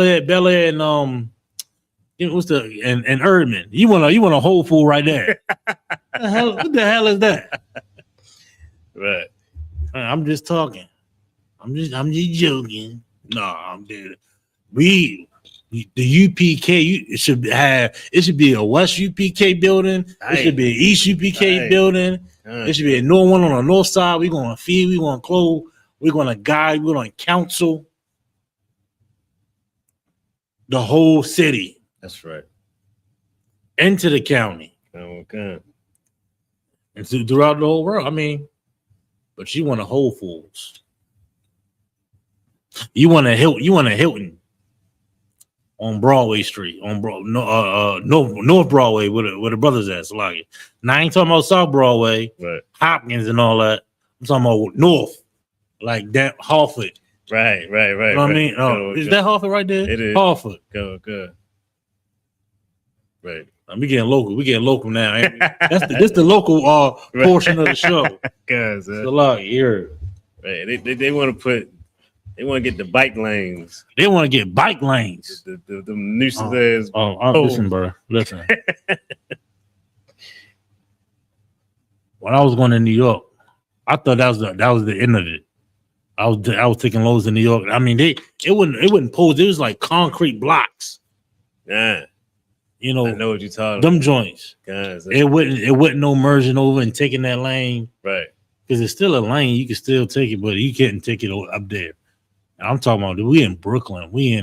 Air and what's the and Erdman? You want a Whole Food right there? What the hell is that? Right. I'm just talking. I'm just joking. No, I'm dead. The UPK, it should be a West UPK building. It should be an East UPK building. It should be a north one on the north side. We're gonna feed, we're gonna clothe, we're gonna guide, we're gonna counsel the whole city. That's right. Into the county. Okay. And throughout the whole world. I mean, but you want a Whole Foods. You want a Hilton. on Broadway Street, North Broadway, where the brothers at. So like, now I ain't talking about South Broadway, Right. Hopkins and all that. I'm talking about North, like that Hartford. Right. You know what I mean? Is that Hartford right there? It is. Hartford. Good. Right. We getting local. We getting local now. Ain't we? This the local portion of the show. Cause So like here, right. They want to get the bike lanes. they want to get bike lanes. The nuisances. Listen, bro. Listen. When I was going to New York, I thought that was the end of it. I was taking loads in New York. I mean, it wouldn't pose. It was like concrete blocks. Yeah. You know, I know what you're talking them about. joints. Guys, It wouldn't no merging over and taking that lane. Right. Because it's still a lane. You can still take it, but you can't take it up there. And I'm talking about we in Brooklyn. We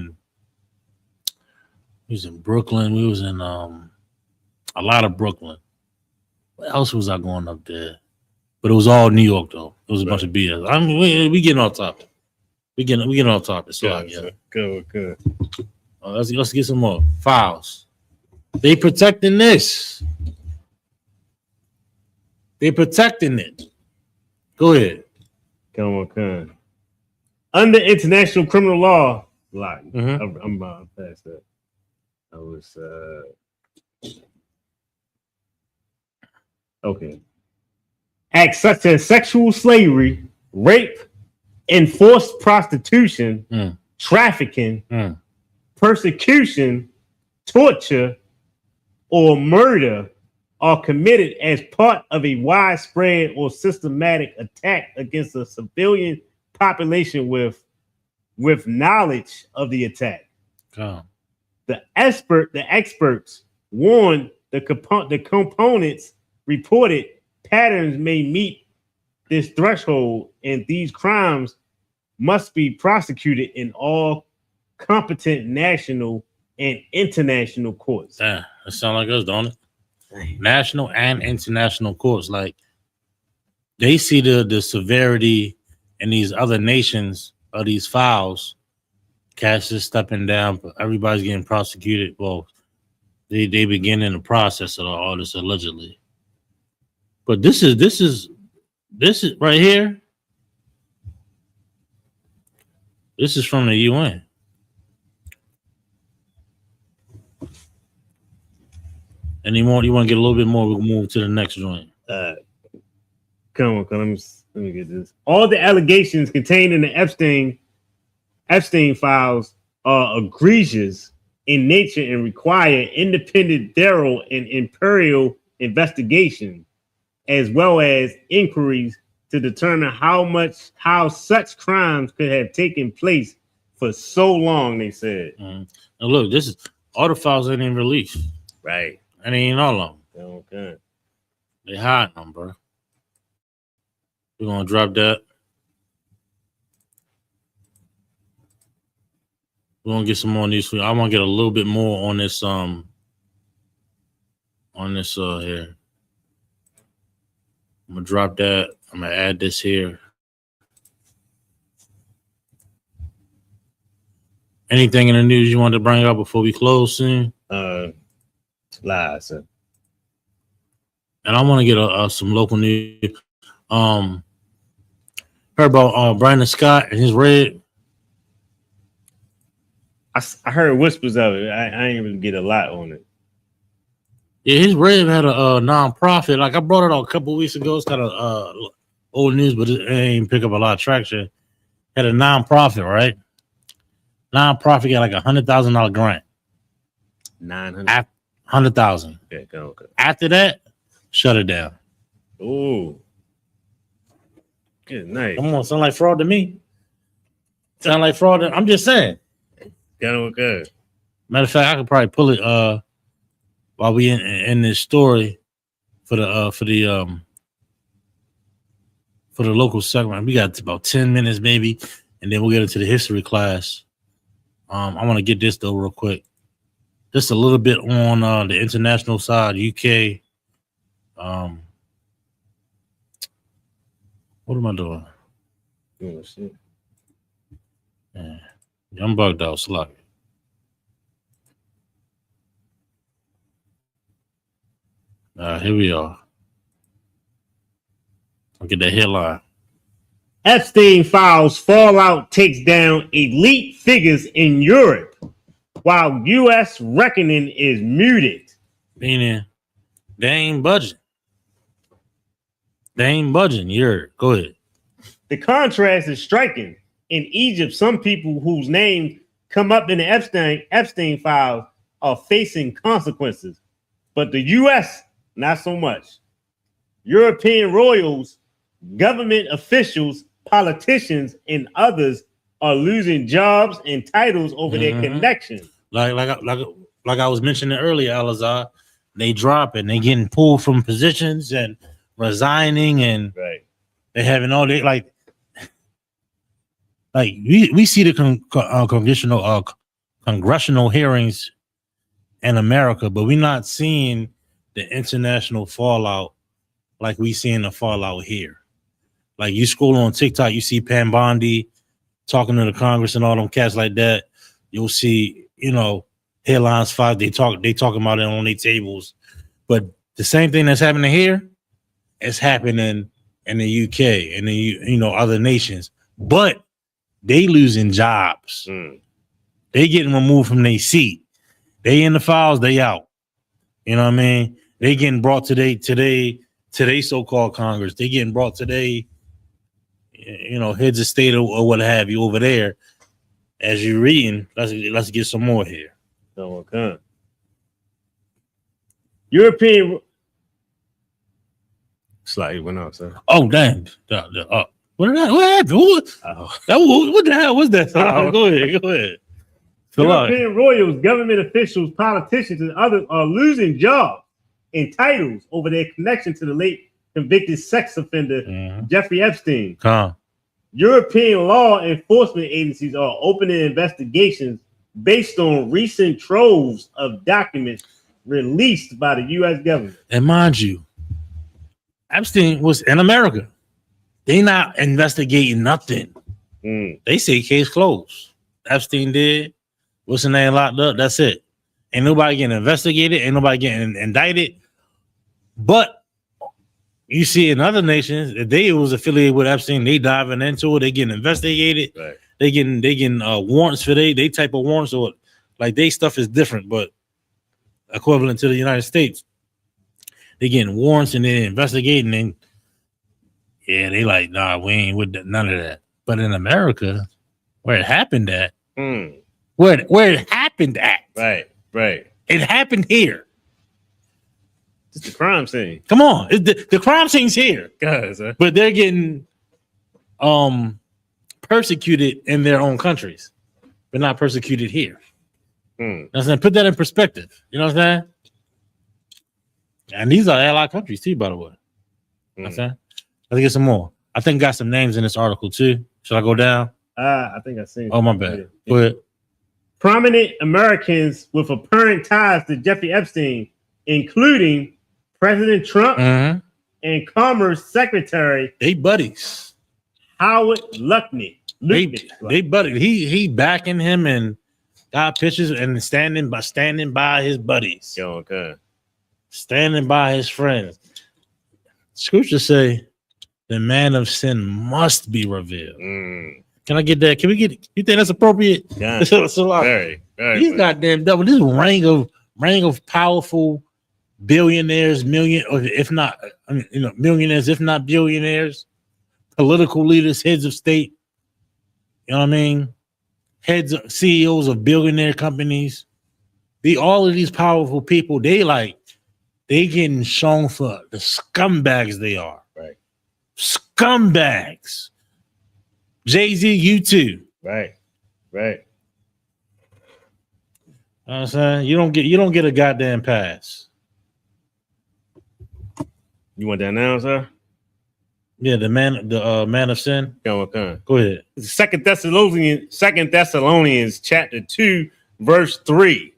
was in Brooklyn. We was in a lot of Brooklyn. What else was I going up there? But it was all New York though. It was a bunch of BS. I mean, we getting off topic. We getting off topic. So Good. Let's get some more files. They protecting this. They protecting it. Go ahead. Come on. Under international criminal law, I'm past that. I was okay. Acts such as sexual slavery, rape, enforced prostitution, trafficking, persecution, torture, or murder are committed as part of a widespread or systematic attack against a civilian population with knowledge of the attack. The experts warn the components reported patterns may meet this threshold, and these crimes must be prosecuted in all competent national and international courts. Yeah, that sounds like us, don't it? National and international courts. Like they see the severity in these other nations of these files. Cash is stepping down, but everybody's getting prosecuted. Well, they beginning the process of all this allegedly. But this is right here. This is from the UN. Any more? You want to get a little bit more? We'll move to the next joint. Come on, let me get this. All the allegations contained in the Epstein files are egregious in nature and require independent, thorough, and imperial investigation, as well as inquiries to determine how such crimes could have taken place for so long. They said. Now look, this is all the files ain't even released. Right. And they ain't all of them. Okay. They hiding them, bro. We're gonna drop that. We're gonna get some more on these. I want to get a little bit more on this. Here. I'm gonna drop that. I'm gonna add this here. Anything in the news you want to bring up before we close soon? Lies. And I want to get some local news. Heard about Brandon Scott and his red. I heard whispers of it. I ain't even get a lot on it. Yeah, his red had a non-profit. Like I brought it out a couple of weeks ago. It's kind of old news, but it ain't pick up a lot of traction. Had a non-profit, right? Non-profit got like $100,000 grant. 900. 100,000. Okay, go. After that, shut it down. Ooh. Good night. Come on, sound like fraud to me. Sound like fraud. I'm just saying. Good. Matter of fact, I could probably pull it while we in this story for the local segment. We got about 10 minutes maybe, and then we'll get into the history class. I want to get this though real quick. Just a little bit on the international side, UK. What am I doing? Oh, shit. Yeah. I'm bugged out, Sloppy. Here we are. Look at the headline. Epstein files fallout takes down elite figures in Europe, while U.S. reckoning is muted. Meaning, they ain't budging. They ain't budging. Go ahead. The contrast is striking. In Egypt, some people whose names come up in the Epstein files are facing consequences, but the U.S., not so much. European royals, government officials, politicians, and others are losing jobs and titles over their connections. Like I was mentioning earlier, Alazar, they dropping, they getting pulled from positions and resigning, and they having all they like we see the congressional hearings in America, but we're not seeing the international fallout like we seeing the fallout here. Like you scroll on TikTok, you see Pam Bondi talking to the Congress and all them cats like that. You'll see, headlines 5. They talking about it on their tables, but the same thing that's happening here is happening in the UK and the other nations. But they losing jobs. They getting removed from their seat. They in the files, they out. You know what I mean? They getting brought today so-called Congress. They getting brought today, heads of state or what have you over there. As you're reading, let's get some more here. Okay. European. Slightly went off, sir. Oh damn! What happened? What the hell was that? Go ahead. European royals, government officials, politicians, and others are losing jobs and titles over their connection to the late convicted sex offender Jeffrey Epstein. European law enforcement agencies are opening investigations based on recent troves of documents released by the U.S. government. And mind you, Epstein was in America. They not investigating nothing. They say case closed. Epstein did. What's the name locked up? That's it. Ain't nobody getting investigated. Ain't nobody getting indicted. But you see in other nations, if they was affiliated with Epstein, they diving into it. They getting investigated. Right. They getting warrants for they type of warrants, or like they stuff is different, but equivalent to the United States. They getting warrants and they're investigating, and they like, nah, we ain't with none of that. But in America, where it happened at, where it happened at, right, it happened here. It's the crime scene. Come on, the crime scene's here, guys. But they're getting persecuted in their own countries, but not persecuted here. That's put that in perspective. You know what I'm saying? And these are allied countries too, by the way. You know what I'm saying? Let's get some more. I think got some names in this article too. Should I go down? I think I seen. Oh, my bad. Go ahead. Prominent Americans with apparent ties to Jeffrey Epstein, including President Trump and Commerce Secretary. They buddies. Howard Lutnick. They buddies. He backing him and got pictures and standing by his buddies. Okay. Standing by his friends. Scripture say the man of sin must be revealed. Can I get that? Can we get it? You think that's appropriate? Yeah. Very. These goddamn double. This rank of powerful billionaires, millionaires, if not billionaires, political leaders, heads of state. You know what I mean? CEOs of billionaire companies. All of these powerful people, they getting shown for the scumbags they are. Right. Scumbags. Jay-Z, you too. Right. You know what I'm saying? You don't get a goddamn pass. You want that now, sir? Yeah, the man of sin. Go ahead. Second Thessalonians chapter 2, verse 3.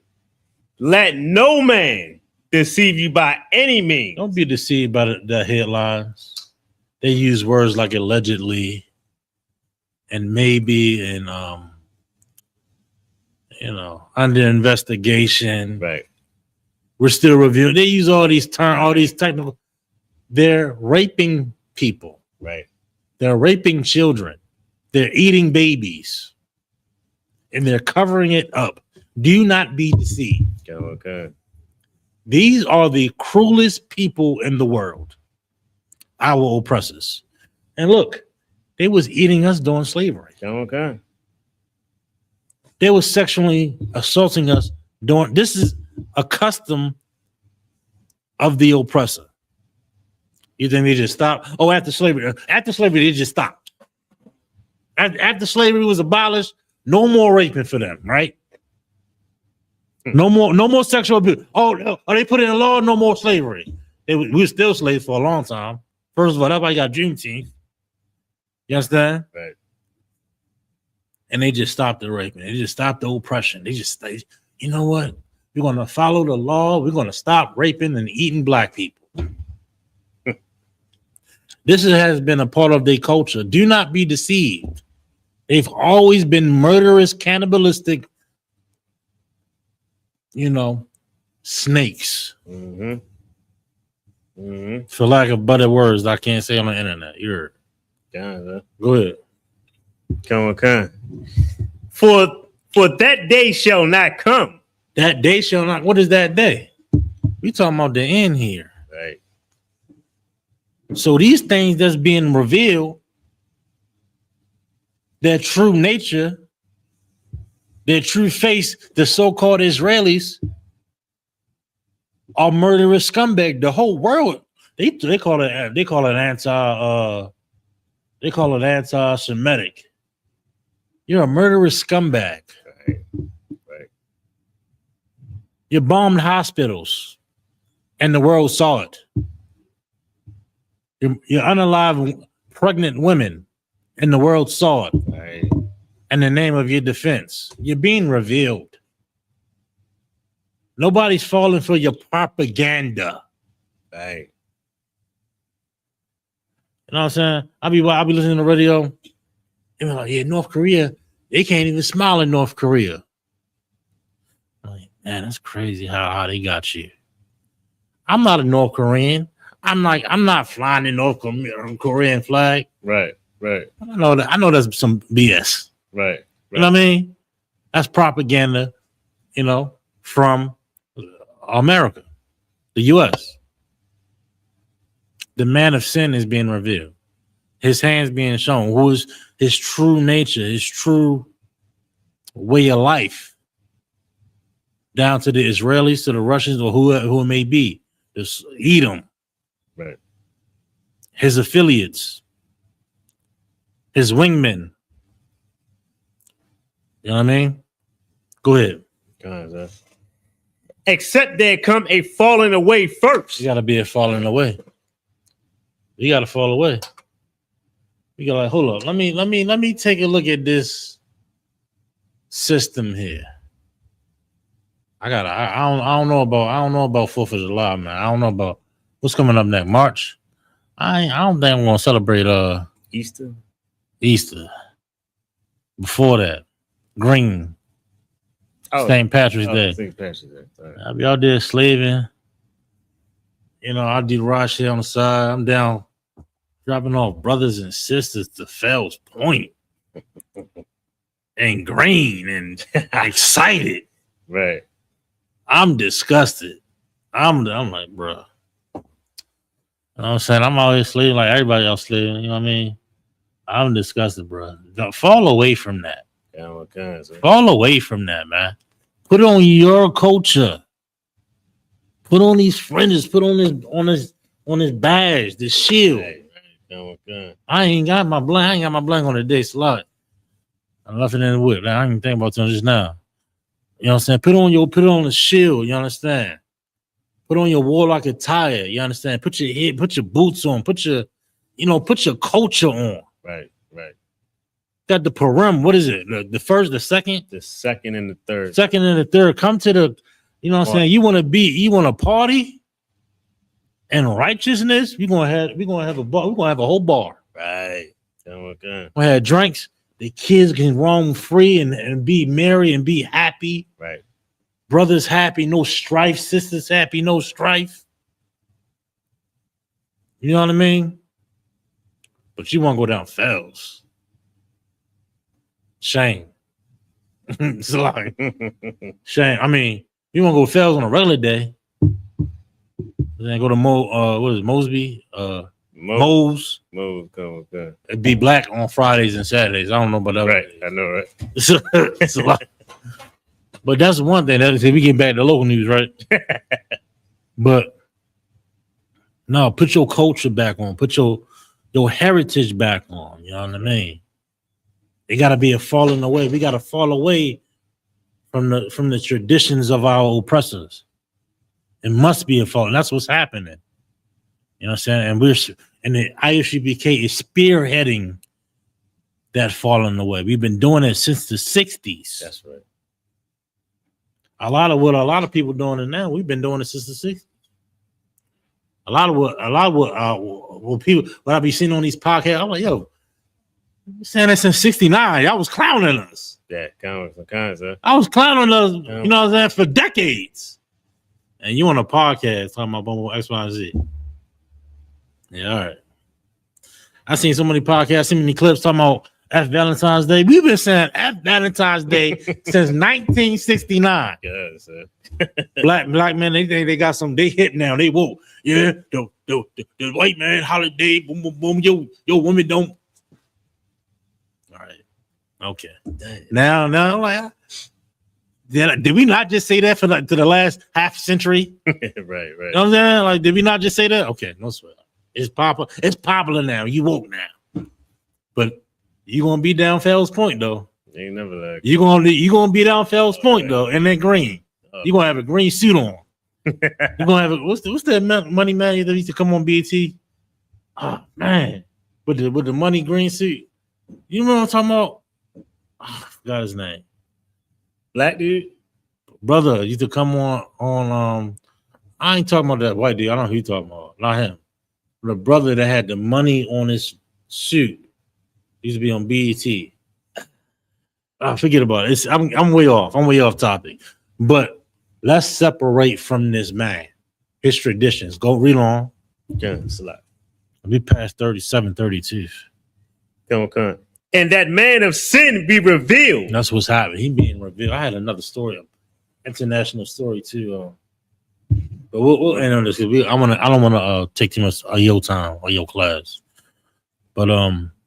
Let no man deceive you by any means. Don't be deceived by the headlines. They use words like allegedly and maybe and under investigation. Right. We're still reviewing. They use all these terms, all these technical. They're raping people. Right. They're raping children. They're eating babies. And they're covering it up. Do not be deceived. Okay. These are the cruelest people in the world. Our oppressors. And look, they was eating us during slavery. Okay. They was sexually assaulting us during. This is a custom of the oppressor. You think they just stopped? Oh, after slavery, they just stopped. After slavery was abolished, no more raping for them, right? No more sexual abuse. Oh, they put in a law, no more slavery. We were still slaves for a long time. First of all, that's why you got Juneteenth. You understand? Right. And they just stopped the raping. They just stopped the oppression. You know what? We're going to follow the law. We're going to stop raping and eating black people. This has been a part of their culture. Do not be deceived. They've always been murderous, cannibalistic, snakes. Mm-hmm. Mm-hmm. For lack of better words, I can't say on the internet. You're go ahead. Okay. For that day shall not come. That day shall not. What is that day? We talking about the end here. Right. So these things that's being revealed, their true nature, their true face, the so-called Israelis are murderous scumbag. The whole world, they call it anti-Semitic. You're a murderous scumbag. Right. You bombed hospitals, and the world saw it. You unalive pregnant women, and the world saw it. Right. In the name of your defense, you're being revealed. Nobody's falling for your propaganda. Right. You know what I'm saying? I'll be listening to the radio, and be like, yeah, North Korea, they can't even smile in North Korea. I'm like, man, that's crazy how they got you. I'm not a North Korean. I'm not flying the North Korean flag. Right. I know that's some BS. Right. You know what I mean? That's propaganda, from America, the U.S. The man of sin is being revealed. His hands being shown. Who is his true nature, his true way of life. Down to the Israelis, to the Russians, or who it may be. Just eat them. Right. His affiliates. His wingmen. You know what I mean? Go ahead. Except there come a falling away first. You gotta be a falling away. You gotta fall away. You gotta hold up. Let me take a look at this system here. I don't know about 4th of July, man. I don't know about what's coming up next. March. I don't think I'm gonna celebrate Easter. Before that. Green. St. Patrick's Day. St. Patrick's Day. Right. I'll be out there slaving. I'll do Rosh here on the side. I'm down dropping off brothers and sisters to Fells Point. And green and excited. Right. I'm disgusted. I'm like, bro. You know what I'm saying? I'm always slaving like everybody else slaving. You know what I mean? I'm disgusted, bro. Don't fall away from that. Yeah, what kind, sir? Fall away from that, man. Put on your culture. Put on these fringes. Put on his badge, the shield. Right. Yeah, what kind? I ain't got my blank on the day slot. I left it in the whip. I didn't think about it just now. You know what I'm saying? Put on the shield. You understand? Put on your warlock attire. You understand? Put your boots on. Put your culture on. Right. Got the Purim. What is it? The first, the second? The second and the third. Second and the third. Come to the, you know what I'm saying? You want to party and righteousness? We're gonna have a bar. We're gonna have a whole bar. Right. Yeah, what kind? We have drinks. The kids can roam free and be merry and be happy. Right. Brothers happy, no strife. Sisters happy, no strife. You know what I mean? But you want to go down fells. Shame. It's like shame. I mean, you want to go fells on a regular day. Then go to Mosby? Moe's. Okay. It'd be black on Fridays and Saturdays. I don't know about that. Right, I know, right? It's a lot. But that's one thing. That we get back to local news, right? But no, put your culture back on. Put your heritage back on. You know what I mean? It got to be a falling away. We got to fall away from the traditions of our oppressors. It must be a fall. And that's what's happening. You know what I'm saying? And the IUCBK is spearheading that falling away. We've been doing it since the 60s. That's right. A lot of people doing it now, we've been doing it since the 60s. A lot of what people, what I be seeing on these podcasts, I'm like, yo, you're saying that since 69. Y'all was clowning us. Yeah, kind of. I was clowning us, you know what I'm saying, for decades. And you on a podcast talking about Bumble X, Y, and Z. Yeah, all right. I seen so many podcasts, so many clips talking about F Valentine's Day. We've been saying F Valentine's Day since 1969. Yeah, sir. Black men, they think they got some. They hit now. They woke. Yeah, the white man holiday. Boom, boom, boom. Yo, women don't. All right. Okay. Now, like, did we not just say that to the last half century? Right. You know what I'm saying? Like, did we not just say that? Okay, no sweat. It's popular. It's popular now. You woke now, but you gonna be down Fells Point though. Ain't never like you gonna be down Fells Point though, in that green. You gonna have a green suit on. You gonna have what's that money man that used to come on BT? Oh man, with the money green suit. You know what I'm talking about? Oh, I forgot his name. Black dude, brother used to come on. I ain't talking about that white dude. I don't know who you talking about. Not him. The brother that had the money on his suit used to be on BET. Forget about it. I'm way off. I'm way off topic. But let's separate from this man, his traditions. Go read on. Yeah, it's a lot. We passed 37, 32. Come on. And that man of sin be revealed. That's what's happening. He being revealed. I had another story, international story too. But we'll end on this because I don't want to take too much of your time or your class. But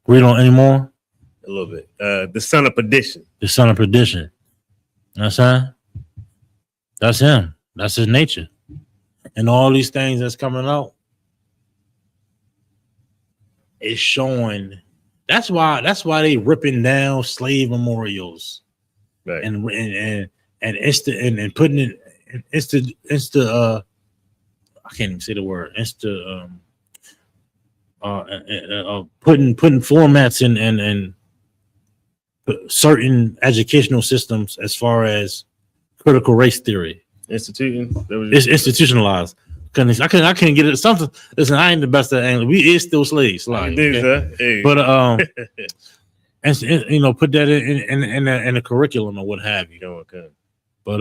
read on anymore. A little bit. The son of perdition. The son of perdition. You know what I'm saying? That's him. That's his nature. And all these things that's coming out is showing. That's why they ripping down slave memorials, right? And putting it insta I can't even say the word putting formats in certain educational systems as far as critical race theory. It's institutionalized. I can't get it. Something. Listen, I ain't the best at English. We is still slaves, like, hey. But and you know, put that in the curriculum or what have you. Okay. But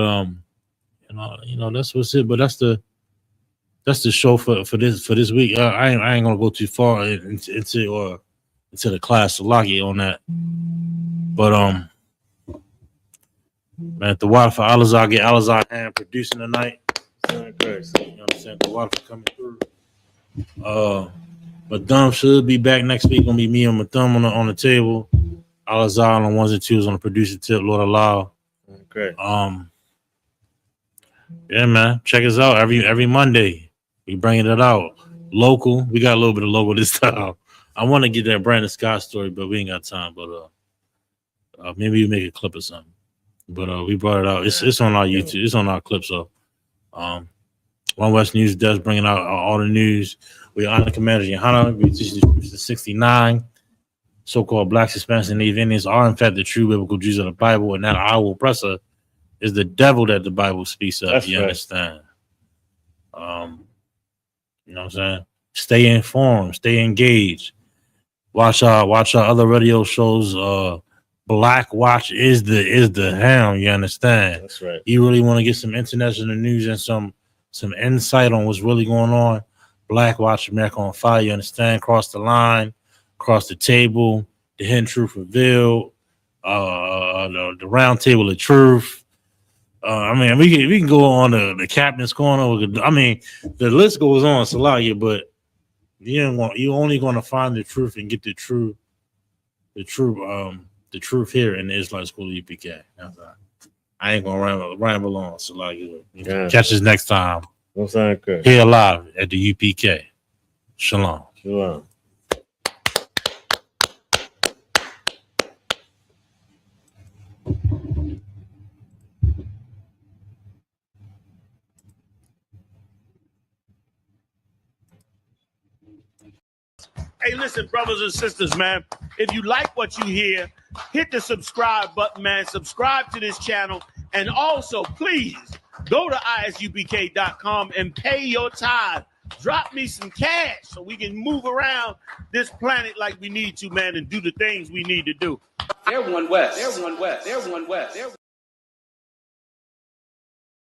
you know that's what's it. But that's the show for this week. I ain't gonna go too far into the class Salaki on that. But man, the water for Alazar, get Alazar hand producing tonight. You know what I'm saying? The water coming through. Madum should be back next week. Gonna be me and Madum on the table. Alazar on the ones and twos on the producer tip. Lord allow. Okay. Yeah, man. Check us out every Monday. We bringing it out. Local. We got a little bit of local this time. I want to get that Brandon Scott story, but we ain't got time. But maybe we make a clip or something. But we brought it out. It's on our YouTube. It's on our clip. So One West News Desk bringing out all the news. We honor Commander Johanna. We teach the 69. So-called Blacks, Hispanics, and Native Indians are in fact the true biblical Jews of the Bible, and that our oppressor is the devil that the Bible speaks of. That's you right. Understand? You know what I'm saying? Stay informed, stay engaged. Watch our other radio shows. Black Watch is the helm. You understand? That's right. You really want to get some international news and some insight on what's really going on. Black Watch America on Fire. You understand? Cross the line, cross the table, the hidden truth revealed, the round table of truth. I mean, we can go on the captain's corner. I mean, the list goes on, Salakia, but you're only going to find the truth and get the truth here in the Israelite School of UPK. I ain't gonna ramble on, Salakia. Catch us next time. Don't sound good. Here live at the UPK. Shalom. Shalom. Hey, listen, brothers and sisters, man. If you like what you hear, hit the subscribe button, man. Subscribe to this channel. And also, please, go to isupk.com and pay your tithe. Drop me some cash so we can move around this planet like we need to, man, and do the things we need to do. They're one West. They're one West. They're one West.